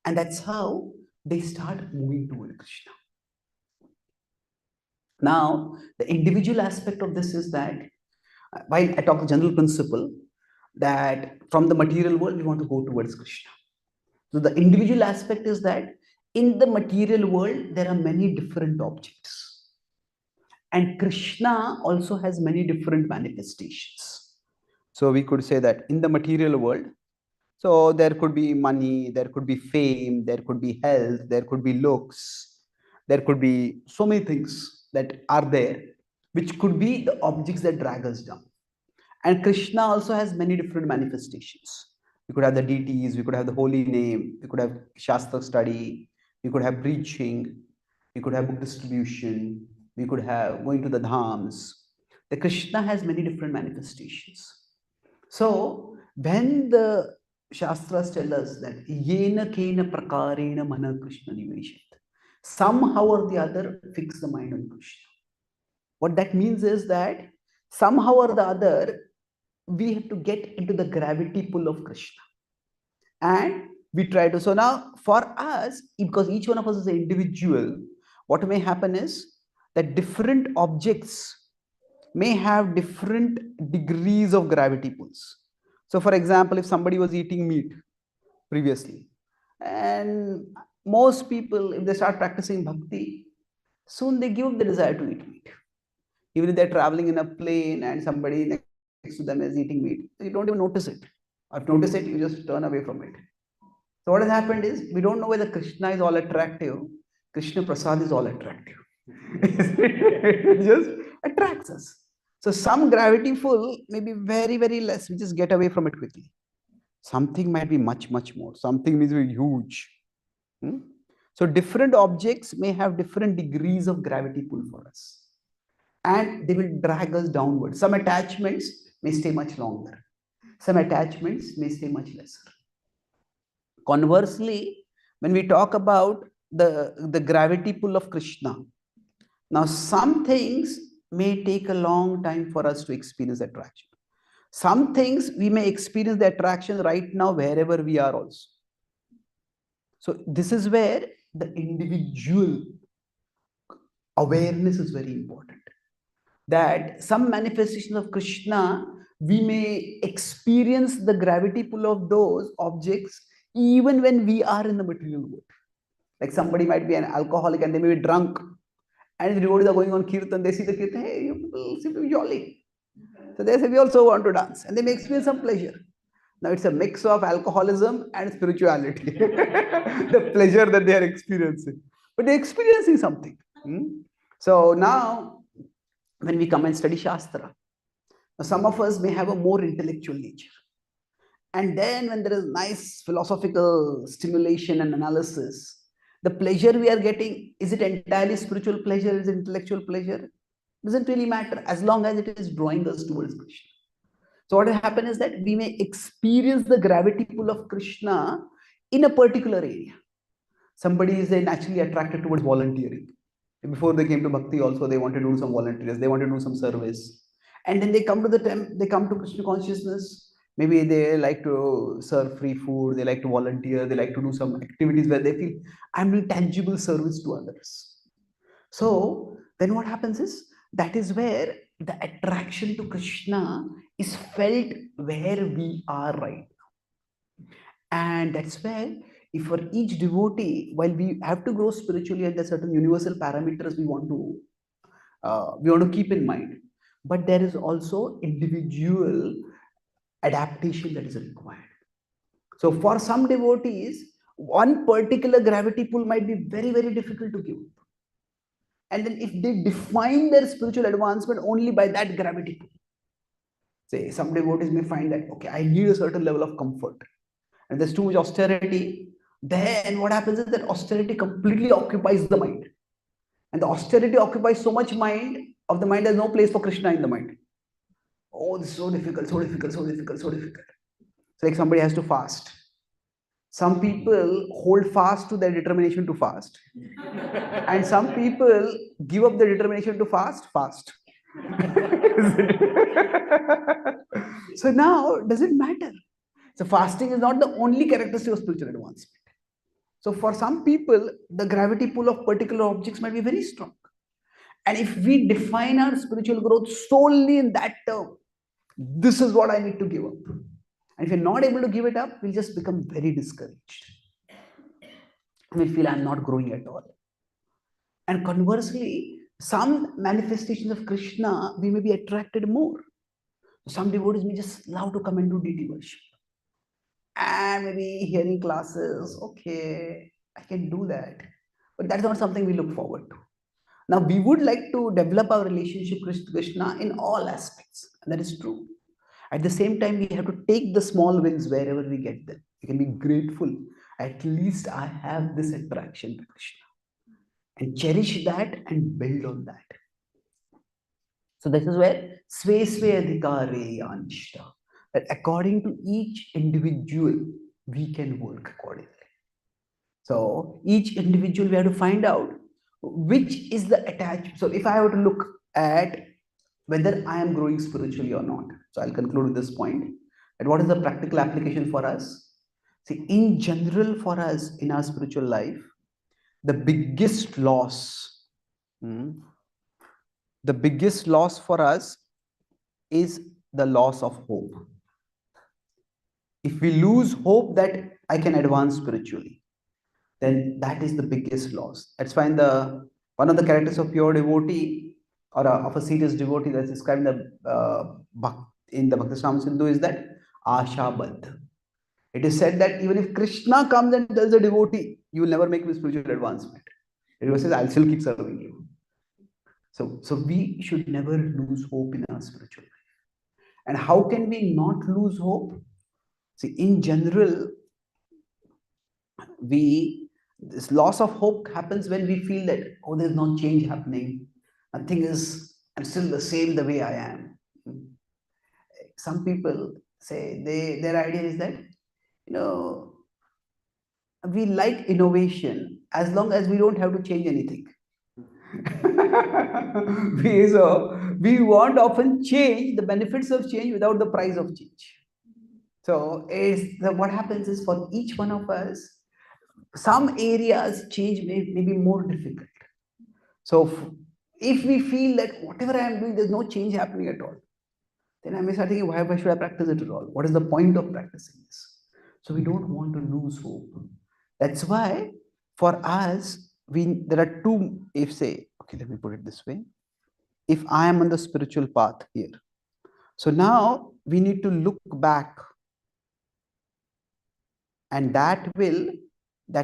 And that's how they start moving toward Krishna. Now, the individual aspect of this is that, while I talk the general principle, that from the material world, we want to go towards Krishna. So the individual aspect is that in the material world, there are many different objects. And Krishna also has many different manifestations. So we could say that in the material world, so there could be money, there could be fame, there could be health, there could be looks, there could be so many things that are there, which could be the objects that drag us down. And Krishna also has many different manifestations. We could have the deities, we could have the holy name, we could have Shastra study, we could have preaching, we could have book distribution, we could have going to the dhams. The Krishna has many different manifestations. So when the Shastras tell us that yena kena prakarena mana Krishna niveshat, somehow or the other fix the mind on Krishna. What that means is that somehow or the other we have to get into the gravity pull of Krishna. And we try to. So now for us, because each one of us is an individual, what may happen is that different objects may have different degrees of gravity pulls. So for example, if somebody was eating meat previously, and most people, if they start practicing bhakti, soon they give up the desire to eat meat. Even if they're traveling in a plane and somebody next to them as eating meat. You don't even notice it. Or if you notice it, you just turn away from it. So what has happened is, we don't know whether Krishna is all attractive. Krishna Prasad is all attractive. It just attracts us. So some gravity full may be very, very less. We just get away from it quickly. Something might be much, much more. Something means very huge. So different objects may have different degrees of gravity pull for us. And they will drag us downward. Some attachments may stay much longer. Some attachments may stay much lesser. Conversely, when we talk about the gravity pull of Krishna, now some things may take a long time for us to experience attraction. Some things we may experience the attraction right now wherever we are also. So this is where the individual awareness is very important. That some manifestation of Krishna, we may experience the gravity pull of those objects even when we are in the material world. Like somebody might be an alcoholic and they may be drunk, and the devotees are going on kirtan, they see the kirtan, hey, you people seem to be jolly. So they say, we also want to dance, and they may experience some pleasure. Now it's a mix of alcoholism and spirituality, the pleasure that they are experiencing. But they're experiencing something. So now, when we come and study Shastra, some of us may have a more intellectual nature. And then when there is nice philosophical stimulation and analysis, the pleasure we are getting, is it entirely spiritual pleasure, is it intellectual pleasure? Doesn't really matter as long as it is drawing us towards Krishna. So what will happen is that we may experience the gravity pull of Krishna in a particular area. Somebody is naturally attracted towards volunteering. Before they came to bhakti also, they wanted to do some volunteers, they wanted to do some service. And then they come to they come to Krishna consciousness. Maybe they like to serve free food, they like to volunteer, they like to do some activities where they feel, I'm doing tangible service to others. So then what happens is, that is where the attraction to Krishna is felt where we are right now. And that's where, if for each devotee, while we have to grow spiritually and there are certain universal parameters we want to keep in mind, but there is also individual adaptation that is required. So for some devotees, one particular gravity pull might be very, very difficult to give. And then if they define their spiritual advancement only by that gravity pull, say some devotees may find that, okay, I need a certain level of comfort, and there's too much austerity, then what happens is that austerity completely occupies the mind. And the austerity occupies so much mind, of the mind, there's no place for Krishna in the mind. Oh, this is so difficult, so difficult, so difficult, so difficult. It's like somebody has to fast. Some people hold fast to their determination to fast. And some people give up their determination to fast. So now, does it matter? So fasting is not the only characteristic of spiritual advancement. So for some people, the gravity pull of particular objects might be very strong. And if we define our spiritual growth solely in that term, this is what I need to give up. And if you're not able to give it up, we'll just become very discouraged. We'll feel I'm not growing at all. And conversely, some manifestations of Krishna, we may be attracted more. Some devotees may just love to come and do deity worship. And maybe hearing classes, okay, I can do that. But that's not something we look forward to. Now, we would like to develop our relationship with Krishna in all aspects. And that is true. At the same time, we have to take the small wins wherever we get them. We can be grateful. At least I have this attraction to Krishna. And cherish that and build on that. So this is where Sve Adhikare Yanishta, that according to each individual, we can work accordingly. So each individual, we have to find out which is the attachment. So if I were to look at whether I am growing spiritually or not, so I'll conclude with this point, that what is the practical application for us? See, in general for us in our spiritual life, the biggest loss for us is the loss of hope. If we lose hope that I can advance spiritually, then that is the biggest loss. That's why one of the characters of pure devotee, or of a serious devotee, that's described in the in the Bhakti Sindhu is that Ashabad. It is said that even if Krishna comes and tells a devotee, you will never make spiritual advancement. It says, I'll still keep serving you. So we should never lose hope in our spiritual life. And how can we not lose hope? See, in general, this loss of hope happens when we feel that, oh, there's no change happening. Nothing is, I'm still the same the way I am. Some people say their idea is that, we like innovation as long as we don't have to change anything. we want often change, the benefits of change without the price of change. So what happens is, for each one of us, some areas change may be more difficult. So if we feel that whatever I am doing, there's no change happening at all, then I may start thinking, why should I practice it at all? What is the point of practicing this? So we don't want to lose hope. That's why for us, there are two, okay, let me put it this way. If I am on the spiritual path here, so now we need to look back, and that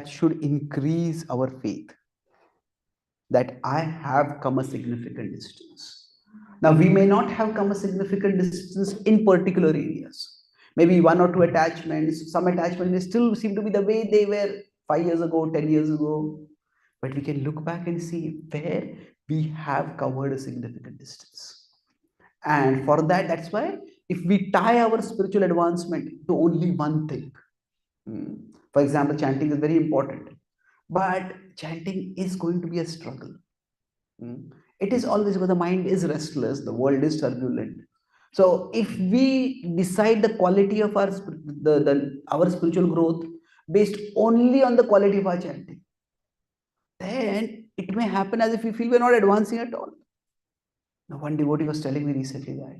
should increase our faith that I have come a significant distance. Now, we may not have come a significant distance in particular areas. Maybe one or two attachments, some attachments may still seem to be the way they were 5 years ago, 10 years ago. But we can look back and see where we have covered a significant distance. And for that, that's why if we tie our spiritual advancement to only one thing, for example, chanting is very important, but chanting is going to be a struggle. It is always because the mind is restless, the world is turbulent. So if we decide the quality of our spiritual growth based only on the quality of our chanting, then it may happen as if we feel we're not advancing at all. Now, one devotee was telling me recently that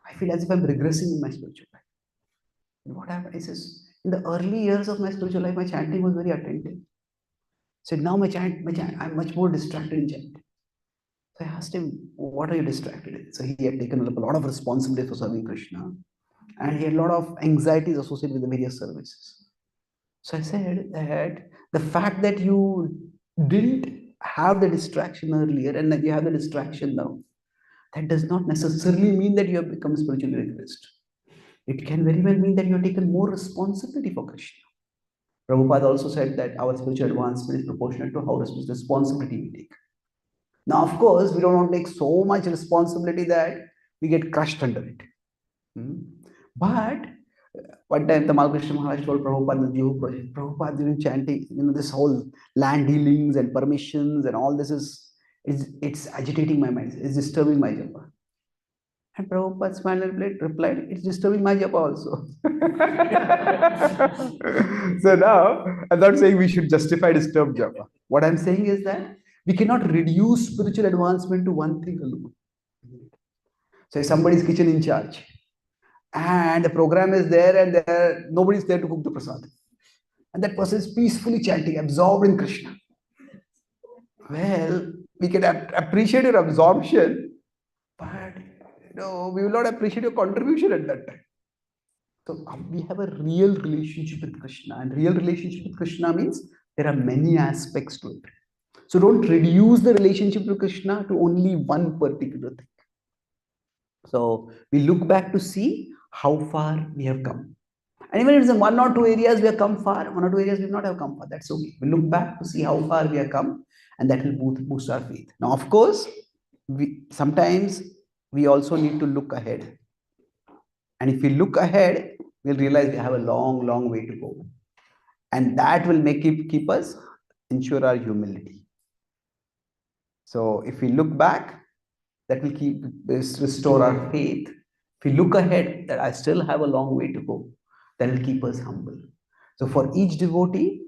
I feel as if I'm regressing in my spiritual life. And what happened? He says, in the early years of my spiritual life, my chanting was very attentive. So now I'm much more distracted in chanting. So I asked him, what are you distracted in? So he had taken up a lot of responsibility for serving Krishna, and he had a lot of anxieties associated with the various services. So I said that the fact that you didn't have the distraction earlier and that you have the distraction now, that does not necessarily mean that you have become spiritually regressed. It can very well mean that you have taken more responsibility for Krishna. Prabhupada also said that our spiritual advancement is proportional to how much responsibility we take. Now, of course, we don't want to take so much responsibility that we get crushed under it. But one time the Malkrishna Maharaj told Prabhupada, the Juhu project, Prabhupada during chanting, this whole land dealings and permissions and all this it's agitating my mind, it's disturbing my japa. And Prabhupada smiled and replied, it's disturbing my japa also. So now, I'm not saying we should justify disturbed japa. What I'm saying is that we cannot reduce spiritual advancement to one thing alone. So if somebody's kitchen in charge, and the program is there and nobody's there to cook the prasad, and that person is peacefully chanting, absorbed in Krishna. Well, we can appreciate your absorption, but we will not appreciate your contribution at that time. So we have a real relationship with Krishna, and real relationship with Krishna means there are many aspects to it. So don't reduce the relationship to Krishna to only one particular thing. So we look back to see how far we have come. And even if it's in one or two areas we have come far, one or two areas we have not have come far, that's okay. We look back to see how far we have come, and that will boost our faith. Now, of course, sometimes we also need to look ahead. And if we look ahead, we'll realize we have a long, long way to go. And that will keep us, ensure our humility. So if we look back, that will restore our faith. If we look ahead, that I still have a long way to go, that will keep us humble. So for each devotee,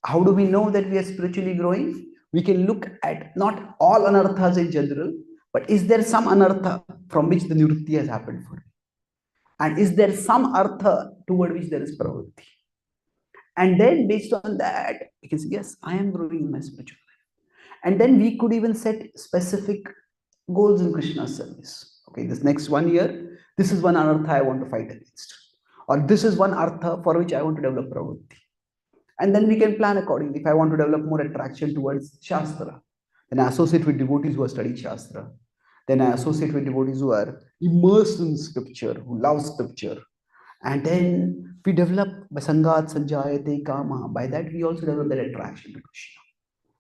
how do we know that we are spiritually growing? We can look at not all anarthas in general, but is there some anartha from which the nivritti has happened for me? And is there some artha toward which there is pravritti? And then based on that, we can say, yes, I am growing in my spiritual life. And then we could even set specific goals in Krishna's service. Okay, this next 1 year, This is one anartha I want to fight against. Or this is one artha for which I want to develop pravritti. And then we can plan accordingly. If I want to develop more attraction towards Shastra, then I associate with devotees who are studying Shastra. Then I associate with devotees who are immersed in scripture, who love scripture. And then we develop Sangat Sanjayate Kama. By that, we also develop that attraction to Krishna.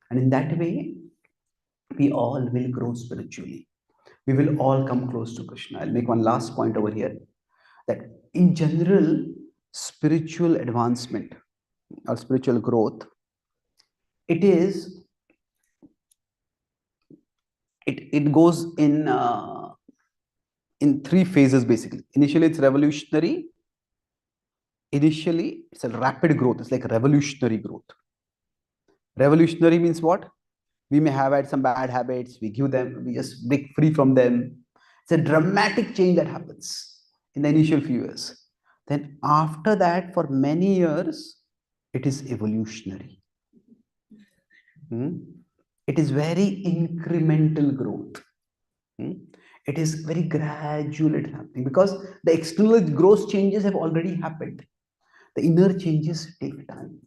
And in that way, we all will grow spiritually. We will all come close to Krishna. I'll make one last point over here, that in general, spiritual advancement or spiritual growth, it goes in three phases basically. Initially, it's revolutionary. Initially, it's a rapid growth. It's like revolutionary growth. Revolutionary means what? We may have had some bad habits. We just break free from them. It's a dramatic change that happens in the initial few years. Then after that, for many years, it is evolutionary. It is very incremental growth. It is very gradual. It's happening because the external growth changes have already happened. The inner changes take time.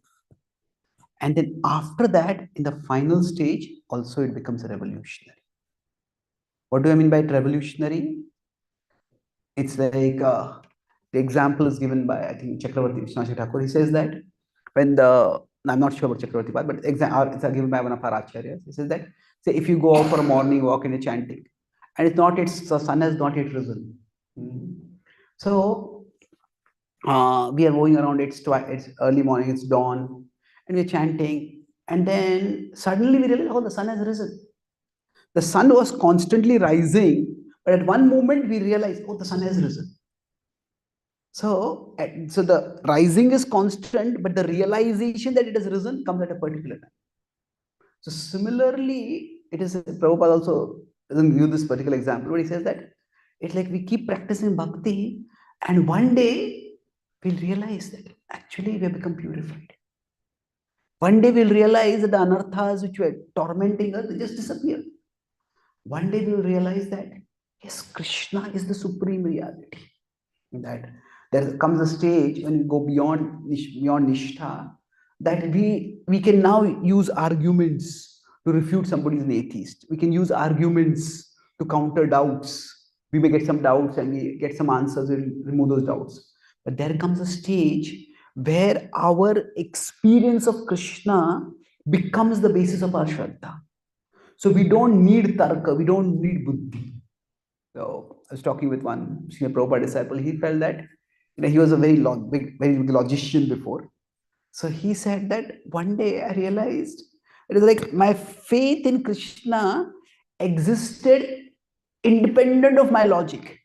And then after that, in the final stage, also it becomes revolutionary. What do I mean by revolutionary? It's like the example is given by, I think, Chakravarti Vishwanath Thakur. He says that when I'm not sure about Chakravarti, but it's given by one of our acharyas. He says that, say, if you go out for a morning walk in a chanting, and the sun has not yet risen. So we are going around, it's early morning, it's dawn, and we're chanting, and then suddenly we realize, oh, the sun has risen. The sun was constantly rising, but at one moment we realize, oh, the sun has risen. So the rising is constant, but the realization that it has risen comes at a particular time. So similarly, Prabhupada also doesn't use this particular example, but he says that it's like we keep practicing bhakti, and one day we'll realize that actually we have become purified. One day we'll realize that the anarthas which were tormenting us, they just disappear. One day we'll realize that, yes, Krishna is the supreme reality. That there comes a stage when we go beyond nishtha, that we can now use arguments to refute somebody's an atheist. We can use arguments to counter doubts. We may get some doubts and we get some answers, we'll remove those doubts. But there comes a stage where our experience of Krishna becomes the basis of our Shraddha. So we don't need tarka, we don't need buddhi. So I was talking with one Srila Prabhupada disciple. He felt that he was a very big logician before. So he said that one day I realized it was like my faith in Krishna existed independent of my logic.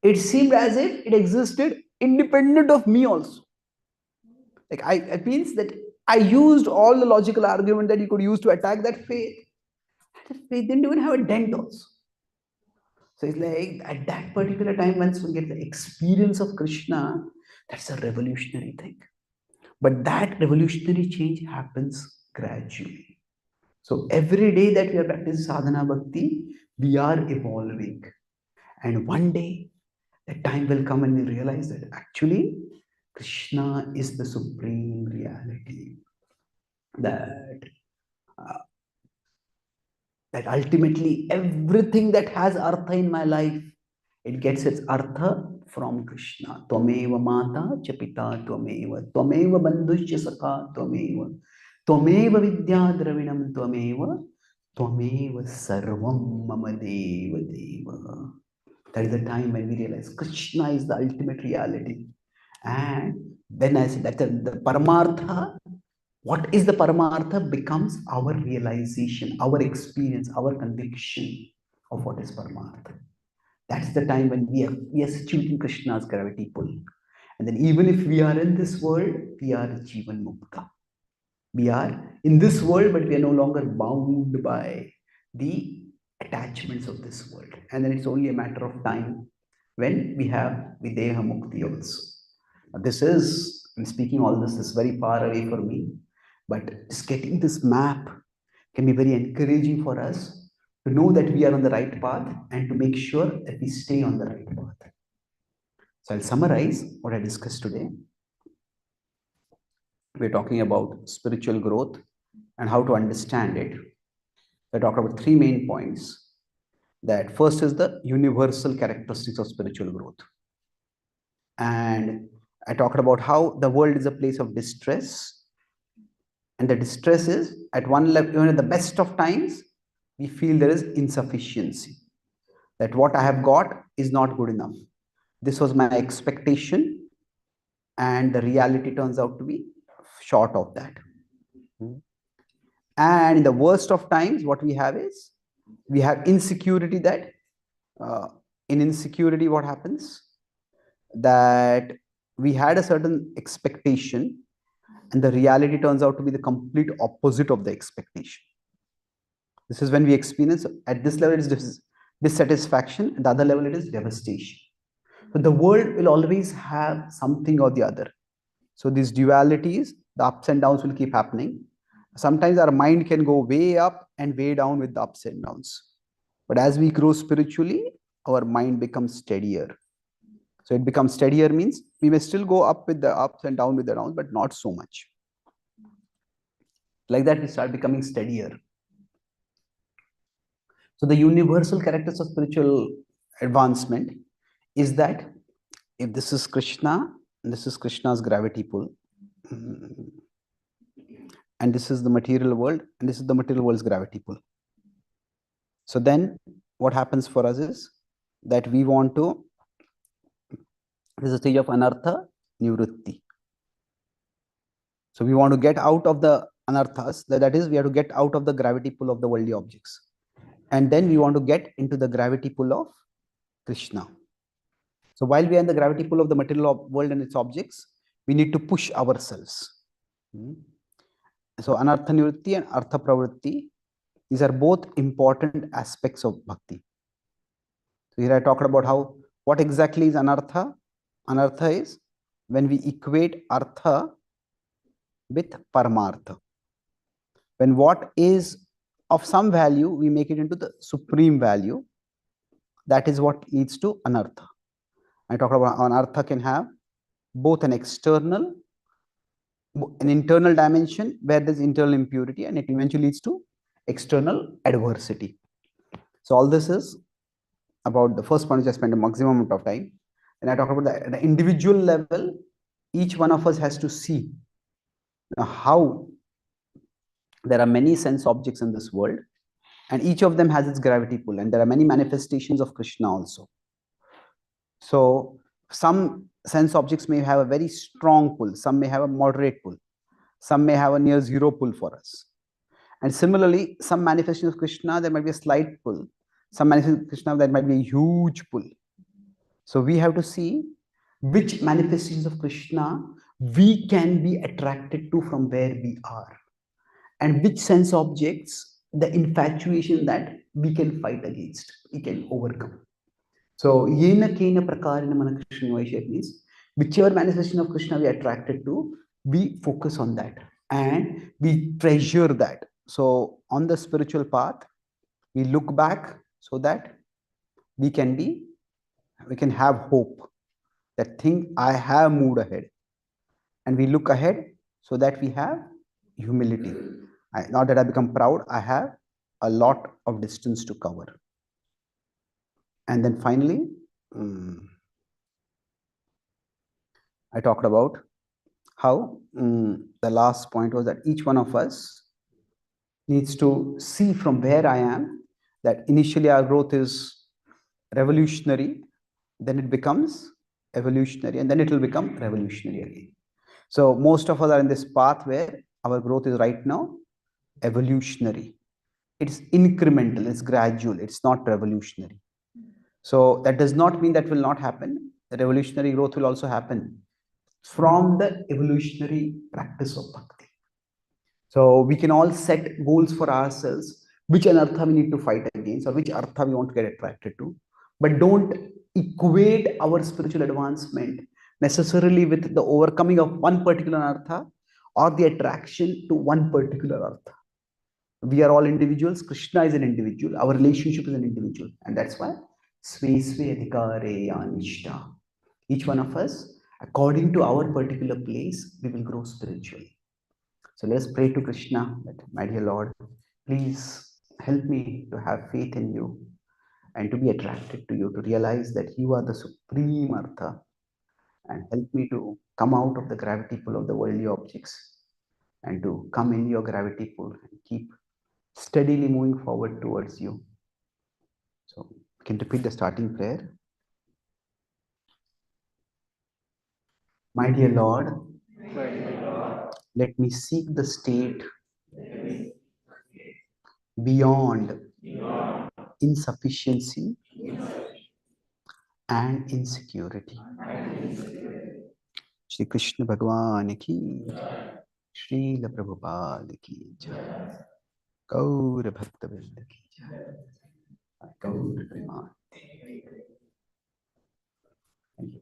It seemed as if it existed independent of me also. Like it means that I used all the logical argument that you could use to attack that faith. That faith didn't even have a dent also. So it's like at that particular time, once we get the experience of Krishna, that's a revolutionary thing. But that revolutionary change happens gradually. So every day that we are practicing sadhana bhakti, we are evolving. And one day, that time will come and we realize that actually Krishna is the supreme reality. That ultimately everything that has artha in my life, it gets its artha from Krishna. Tvameva mata cha pita tvameva, tvameva bandhuscha sakha tvameva, tvameva vidya dravinam tvameva, tvameva sarvam mama deva deva. That is the time when we realize Krishna is the ultimate reality. And when I say that the Paramartha, what is the Paramartha becomes our realization, our experience, our conviction of what is Paramartha. That's the time when we are situating Krishna's gravity pull. And then even if we are in this world, we are Jivan Mukta. We are in this world, but we are no longer bound by the attachments of this world. And then it's only a matter of time when we have Videha Mukti also. I'm speaking all this is very far away for me, but just getting this map can be very encouraging for us to know that we are on the right path and to make sure that we stay on the right path. So I'll summarize what I discussed today. We're talking about spiritual growth and how to understand it. I talked about three main points. That first is the universal characteristics of spiritual growth. And I talked about how the world is a place of distress. And the distress is at one level, even at the best of times, we feel there is insufficiency. That what I have got is not good enough. This was my expectation, and the reality turns out to be short of that. And in the worst of times, what we have is we have insecurity. That in insecurity, what happens? That we had a certain expectation, and the reality turns out to be the complete opposite of the expectation. This is when we experience, at this level, it is dissatisfaction, and the other level, it is devastation. But the world will always have something or the other. So these dualities, the ups and downs will keep happening. Sometimes our mind can go way up and way down with the ups and downs. But as we grow spiritually, our mind becomes steadier. So it becomes steadier means we may still go up with the ups and down with the downs, but not so much. Like that, we start becoming steadier. So the universal characteristics of spiritual advancement is that if this is Krishna, and this is Krishna's gravity pull, and this is the material world, and this is the material world's gravity pull. So then what happens for us is that we want to, this is a stage of anartha nivritti. So we want to get out of the anarthas, that is, we have to get out of the gravity pull of the worldly objects. And then we want to get into the gravity pull of Krishna. So while we are in the gravity pull of the material world and its objects, we need to push ourselves. So anartha nivritti and artha pravritti, these are both important aspects of bhakti. So here I talked about how, what exactly is anartha? Anartha is when we equate artha with paramartha. When what is of some value, we make it into the supreme value. That is what leads to anartha. I talked about anartha can have both an internal dimension where there's internal impurity, and it eventually leads to external adversity. So all this is about the first point, which I spent a maximum amount of time. And I talked about the individual level. Each one of us has to see how there are many sense objects in this world, and each of them has its gravity pull, and there are many manifestations of Krishna also. So some sense objects may have a very strong pull, some may have a moderate pull, some may have a near zero pull for us. And similarly, some manifestations of Krishna, there might be a slight pull. Some manifestations of Krishna, there might be a huge pull. So we have to see which manifestations of Krishna we can be attracted to from where we are, and which sense objects, the infatuation that we can fight against, we can overcome. So yena kena prakarena mana Krishna Vaishya means whichever manifestation of Krishna we are attracted to, we focus on that and we treasure that. So on the spiritual path, we look back so that we can have hope that I have moved ahead, and we look ahead so that we have humility. Not that I become proud, I have a lot of distance to cover. And then finally, I talked about how the last point was that each one of us needs to see from where I am, that initially our growth is revolutionary, then it becomes evolutionary, and then it will become revolutionary again. So most of us are in this path where our growth is right now evolutionary. It's incremental, it's gradual, it's not revolutionary. So that does not mean that will not happen. The revolutionary growth will also happen from the evolutionary practice of bhakti. So we can all set goals for ourselves, which anartha we need to fight against, or which artha we want to get attracted to. But don't equate our spiritual advancement necessarily with the overcoming of one particular artha or the attraction to one particular artha. We are all individuals. Krishna is an individual. Our relationship is an individual. And that's why Sve Sve Adhikare Yanishta. Each one of us, according to our particular place, we will grow spiritually. So let us pray to Krishna that, my dear Lord, please help me to have faith in you and to be attracted to you, to realize that you are the supreme Artha, and help me to come out of the gravity pull of the worldly objects and to come in your gravity pull and keep steadily moving forward towards you. So we can repeat the starting prayer. My dear Lord, let me seek the state beyond insufficiency and insecurity. Shri Krishna Bhagwan ki, Srila Prabhupada ki jai, Gaur Bhakta Vrinda ki jai, Gaur Premanande. Thank you.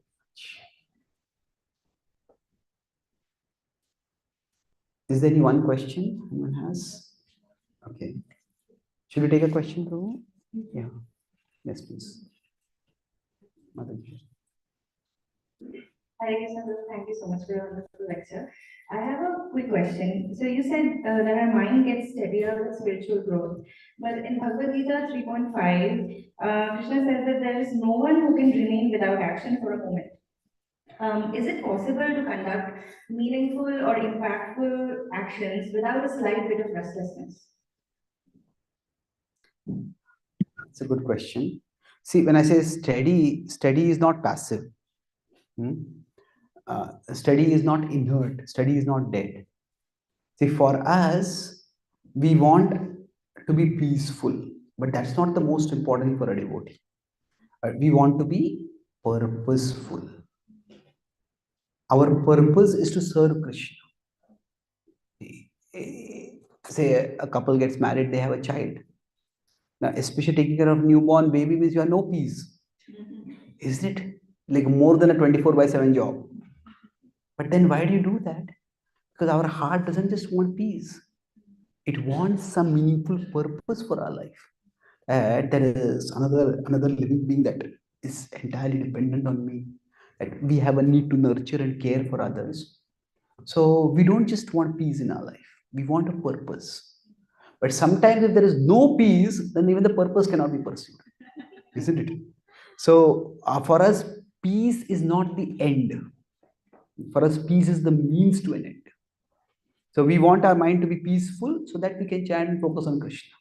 Is there any one question anyone has? Okay. Should we take a question, Prabhu? Yeah. Yes, please. Mataji. Hare Krishna, thank you so much for your wonderful lecture. I have a quick question. So you said that our mind gets steadier with spiritual growth. But in Bhagavad Gita 3.5, Krishna says that there is no one who can remain without action for a moment. Is it possible to conduct meaningful or impactful actions without a slight bit of restlessness? It's a good question. See, when I say steady, steady is not passive. Steady is not inert. Steady is not dead. See, for us, we want to be peaceful, but that's not the most important for a devotee. We want to be purposeful. Our purpose is to serve Krishna. Say a couple gets married, they have a child. Now, especially taking care of newborn baby means you have no peace. Isn't it? Like more than a 24/7 job. But then why do you do that? Because our heart doesn't just want peace. It wants some meaningful purpose for our life. There is another living being that is entirely dependent on me. That we have a need to nurture and care for others. So we don't just want peace in our life. We want a purpose. But sometimes if there is no peace, then even the purpose cannot be pursued. Isn't it? So for us, peace is not the end. For us, peace is the means to an end. So we want our mind to be peaceful so that we can chant and focus on Krishna.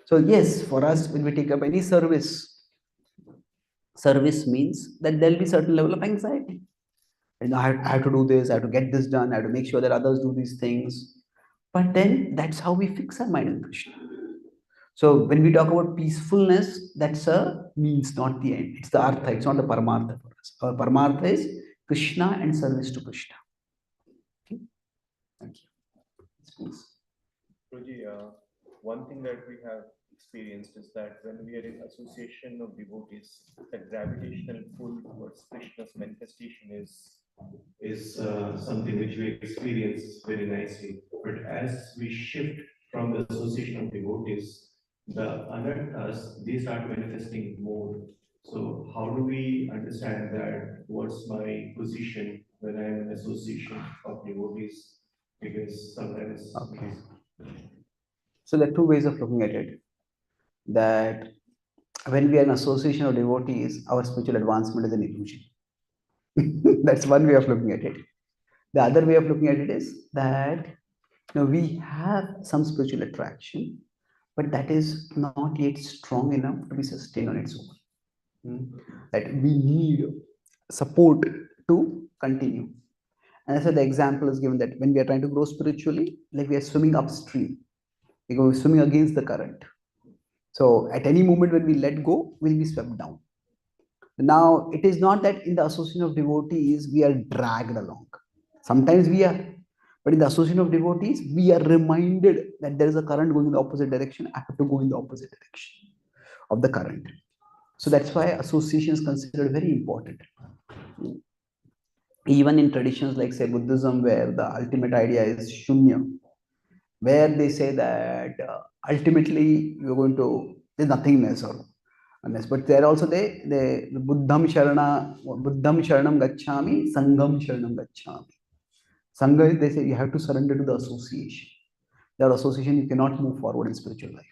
So yes, for us, when we take up any service means that there will be certain level of anxiety. And I have to do this, I have to get this done, I have to make sure that others do these things. But then that's how we fix our mind in Krishna. So when we talk about peacefulness, that's a means, not the end. It's the artha, it's not the paramartha for us. Our paramartha is Krishna and service to Krishna. Okay? Thank you. Please. Prabhuji, one thing that we have experienced is that when we are in association of devotees, the gravitational pull towards Krishna's manifestation is something which we experience very nicely. But as we shift from the association of devotees, the anarthas, they start manifesting more. So how do we understand that? What's my position when I'm in association of devotees? Because sometimes... Okay. So there are two ways of looking at it. That when we are in association of devotees, our spiritual advancement is an illusion. That's one way of looking at it. The other way of looking at it is that we have some spiritual attraction, but that is not yet strong enough to be sustained on its own. That we need support to continue. And so the example is given that when we are trying to grow spiritually, like we are swimming upstream, like we're swimming against the current. So at any moment when we let go, we'll be swept down. Now, it is not that in the association of devotees, we are dragged along. Sometimes we are. But in the association of devotees, we are reminded that there is a current going in the opposite direction. I have to go in the opposite direction of the current. So that's why association is considered very important. Even in traditions like, say, Buddhism, where the ultimate idea is shunya, where they say that ultimately you're going to, there's nothingness, or But there also they Buddham Sharanam Gacchami, Sangham Sharanam Gacchami. Sangha is, they say you have to surrender to the association. Without association, you cannot move forward in spiritual life.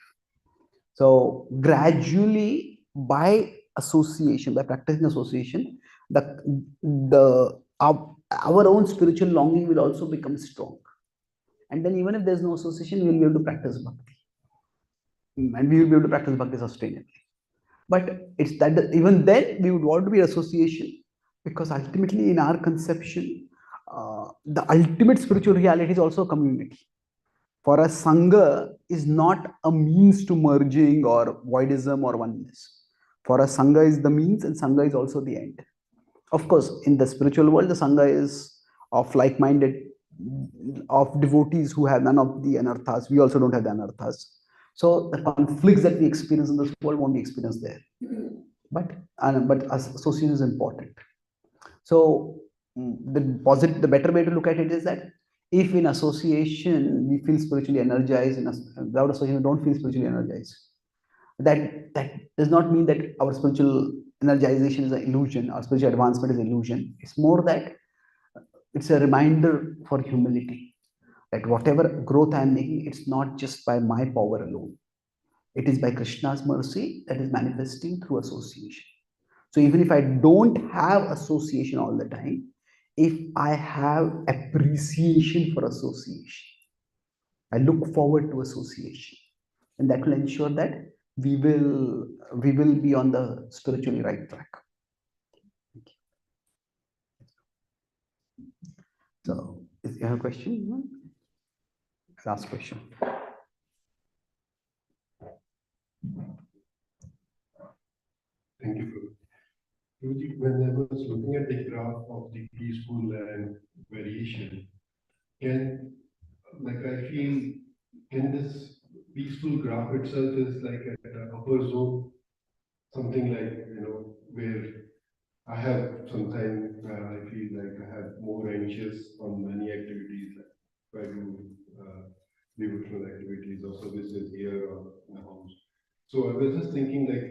So gradually, by association, by practicing association, our own spiritual longing will also become strong. And then even if there's no association, we will be able to practice bhakti. And we will be able to practice bhakti sustainably. But it's that even then we would want to be association, because ultimately in our conception, the ultimate spiritual reality is also a community. For us, Sangha is not a means to merging or voidism or oneness. For us, Sangha is the means and Sangha is also the end. Of course, in the spiritual world, the Sangha is of like-minded, of devotees who have none of the anarthas. We also don't have the anarthas. So the conflicts that we experience in this world won't be experienced there. But association is important. So the better way to look at it is that if in association we feel spiritually energized, without association we don't feel spiritually energized, that does not mean that our spiritual energization is an illusion, our spiritual advancement is an illusion. It's more that it's a reminder for humility, that whatever growth I am making, it's not just by my power alone. It is by Krishna's mercy that is manifesting through association. So even if I don't have association all the time, if I have appreciation for association, I look forward to association, and that will ensure that we will be on the spiritually right track. Thank you. So, is you have a question? Last question. Thank you. When I was looking at the graph of the peaceful and variation, I feel, can this peaceful graph itself is like an upper zone, something like, where I have sometimes I feel like I have more anxious on many activities, like if I do devotional activities or services here or in the house. So I was just thinking, like,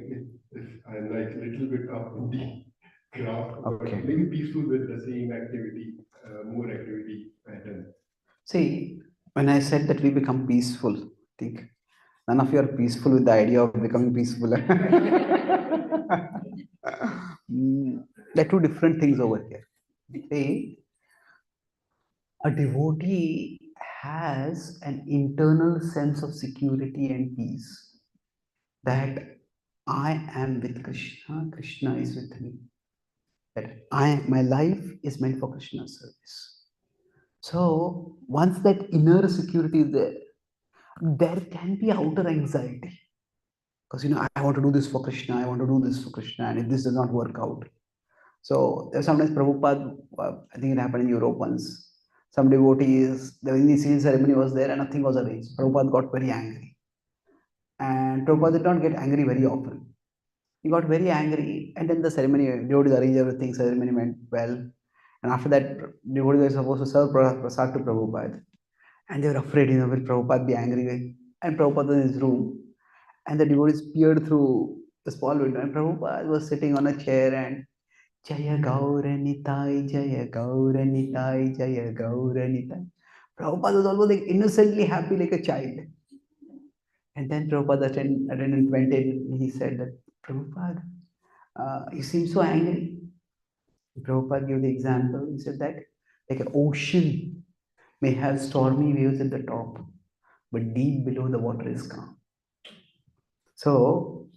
if I'm like a little bit up in the graph, Okay. maybe peaceful with the same activity, more activity pattern. See, when I said that we become peaceful, I think none of you are peaceful with the idea of becoming peaceful. There are two different things over here. See, a devotee has an internal sense of security and peace, that I am with Krishna, Krishna is with me, that my life is meant for Krishna's service. So once that inner security is there, there can be outer anxiety, because I want to do this for Krishna, I want to do this for Krishna, and if this does not work out. So sometimes Prabhupada, I think it happened in Europe once, some devotees, the initiation ceremony was there and nothing was arranged. Prabhupada got very angry. And Prabhupada did not get angry very often. He got very angry, and then the ceremony, devotees arranged everything, ceremony went well. And after that, devotees were supposed to serve prasad to Prabhupada. And they were afraid, will Prabhupada be angry? And Prabhupada was in his room. And the devotees peered through the small window, and Prabhupada was sitting on a chair and Jaya Gauranitai, Jaya Gauranitai, Jaya Gauranitai. Prabhupada was almost like innocently happy like a child. And then Prabhupada attendant went in and he said that, Prabhupada, you seem so angry. Prabhupada gave the example. He said that like an ocean may have stormy waves at the top, but deep below the water is calm. So,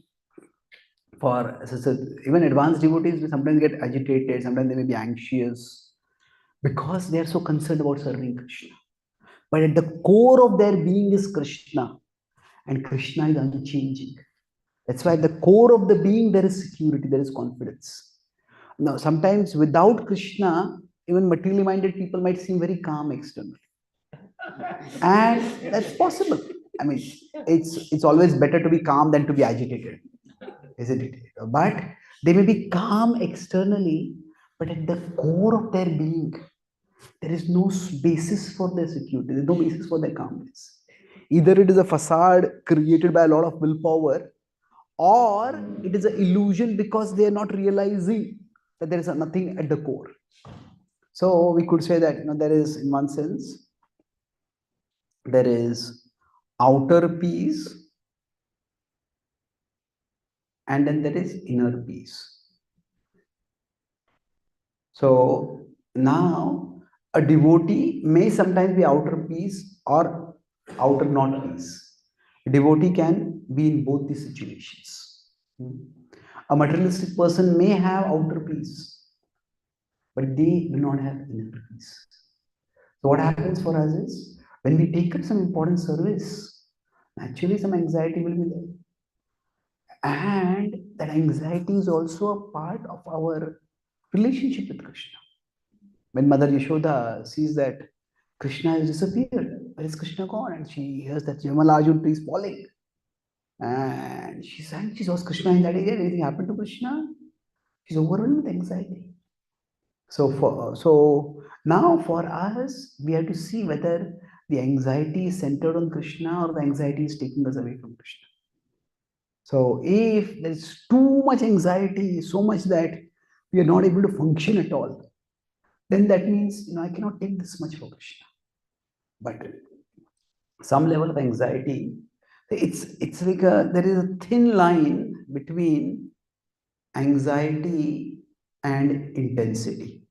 even advanced devotees will sometimes get agitated, sometimes they may be anxious, because they are so concerned about serving Krishna. But at the core of their being is Krishna, and Krishna is unchanging. That's why at the core of the being there is security, there is confidence. Now, sometimes without Krishna, even materially minded people might seem very calm externally. And that's possible. I mean, it's always better to be calm than to be agitated, isn't it? But they may be calm externally, but at the core of their being, there is no basis for their security, there's no basis for their calmness. Either it is a facade created by a lot of willpower, or it is an illusion because they are not realizing that there is nothing at the core. So we could say that there is, in one sense, there is outer peace and then there is inner peace. So now a devotee may sometimes be outer peace or outer not peace. A devotee can be in both these situations. A materialistic person may have outer peace, but they do not have inner peace. So what happens for us is, when we take up some important service, naturally some anxiety will be there. And that anxiety is also a part of our relationship with Krishna. When Mother Yashoda sees that Krishna has disappeared, where is Krishna gone? And she hears that Yamalajun tree is falling. And she's anxious, was Krishna in that area? Anything happened to Krishna? She's overwhelmed with anxiety. So now for us, we have to see whether the anxiety is centered on Krishna or the anxiety is taking us away from Krishna. So if there is too much anxiety, so much that we are not able to function at all, then that means I cannot take this much for Krishna. But some level of anxiety, it's like there is a thin line between anxiety and intensity.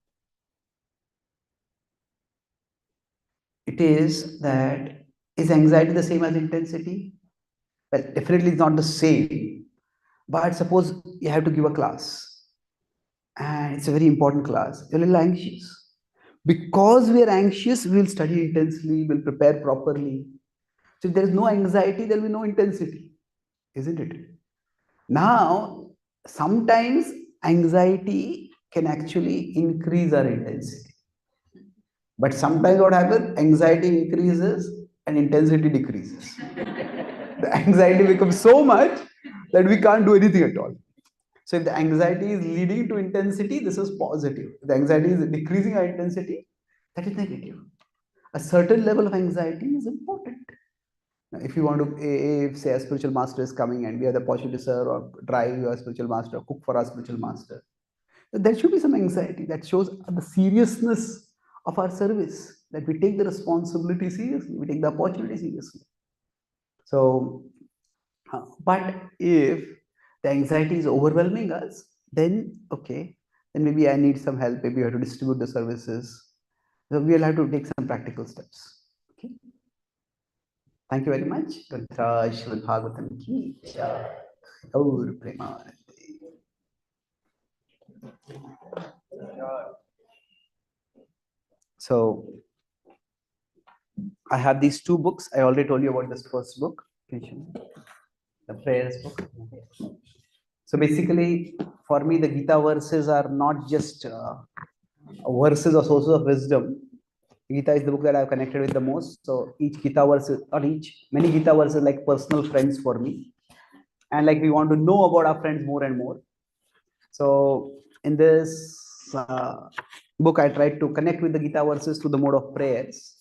It is that, is anxiety the same as intensity? Well, definitely it's not the same. But suppose you have to give a class and it's a very important class, you're a little anxious. Because we are anxious, we will study intensely, we'll prepare properly. So if there is no anxiety, there will be no intensity, isn't it? Now, sometimes anxiety can actually increase our intensity. But sometimes what happens, anxiety increases and intensity decreases. The anxiety becomes so much that we can't do anything at all. So if the anxiety is leading to intensity, this is positive. If the anxiety is decreasing our intensity, that is negative. A certain level of anxiety is important. Now, if you want to, if say a spiritual master is coming and we have the opportunity to serve or drive your spiritual master, cook for our spiritual master, there should be some anxiety that shows the seriousness of our service, that we take the responsibility seriously, we take the opportunity seriously. So, but if the anxiety is overwhelming us, then okay, then maybe I need some help, maybe we have to distribute the services. So we'll have to take some practical steps. Okay. Thank you very much. Bhagavatam ki jai. Gaur Premanande. So I have these two books. I already told you about this first book, the prayers book. So basically, for me, the Gita verses are not just verses or sources of wisdom. Gita is the book that I've connected with the most. So each Gita verse, not each, many Gita verses like personal friends for me. And like we want to know about our friends more and more. So in this book, I tried to connect with the Gita verses through the mode of prayers.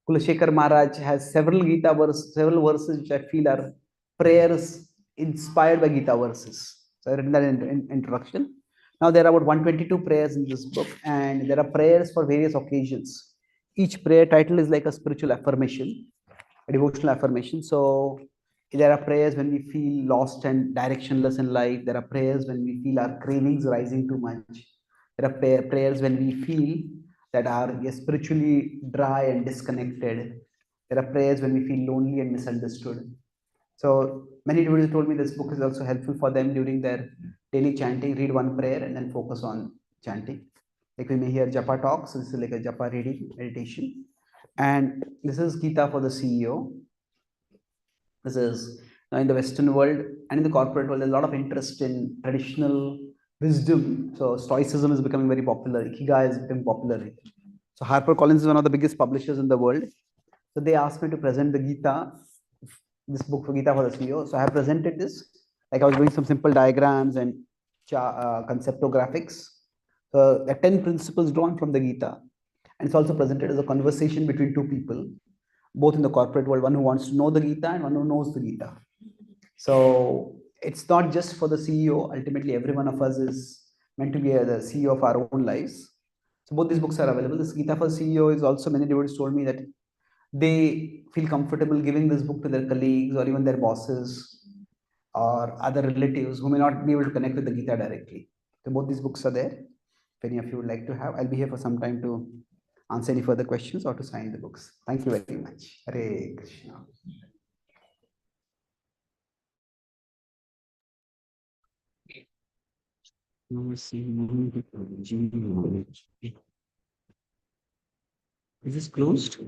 Kulashekar Maharaj has several verses which I feel are prayers inspired by Gita verses. So I written that in introduction. Now there are about 122 prayers in this book, and there are prayers for various occasions. Each prayer title is like a spiritual affirmation, a devotional affirmation. So there are prayers when we feel lost and directionless in life. There are prayers when we feel our cravings rising too much. There are prayers when we feel that are spiritually dry and disconnected. There are prayers when we feel lonely and misunderstood. So many devotees told me this book is also helpful for them during their daily chanting. Read one prayer and then focus on chanting. Like we may hear Japa talks. This is like a Japa reading meditation. And this is Gita for the CEO. This is in the Western world and in the corporate world, there's a lot of interest in traditional wisdom. So Stoicism is becoming very popular. Ikigai is becoming popular. So HarperCollins is one of the biggest publishers in the world. So they asked me to present the Gita, this book for Gita for the CEO. So I have presented this. Like I was doing some simple diagrams and conceptographics. So there are 10 principles drawn from the Gita. And it's also presented as a conversation between two people, both in the corporate world, one who wants to know the Gita and one who knows the Gita. So it's not just for the CEO. Ultimately, every one of us is meant to be the CEO of our own lives. So both these books are available. This Gita for CEO is also, many devotees told me that they feel comfortable giving this book to their colleagues or even their bosses or other relatives who may not be able to connect with the Gita directly. So both these books are there. If any of you would like to have, I'll be here for some time to answer any further questions or to sign the books. Thank you very much. Hare Krishna. Is this closed?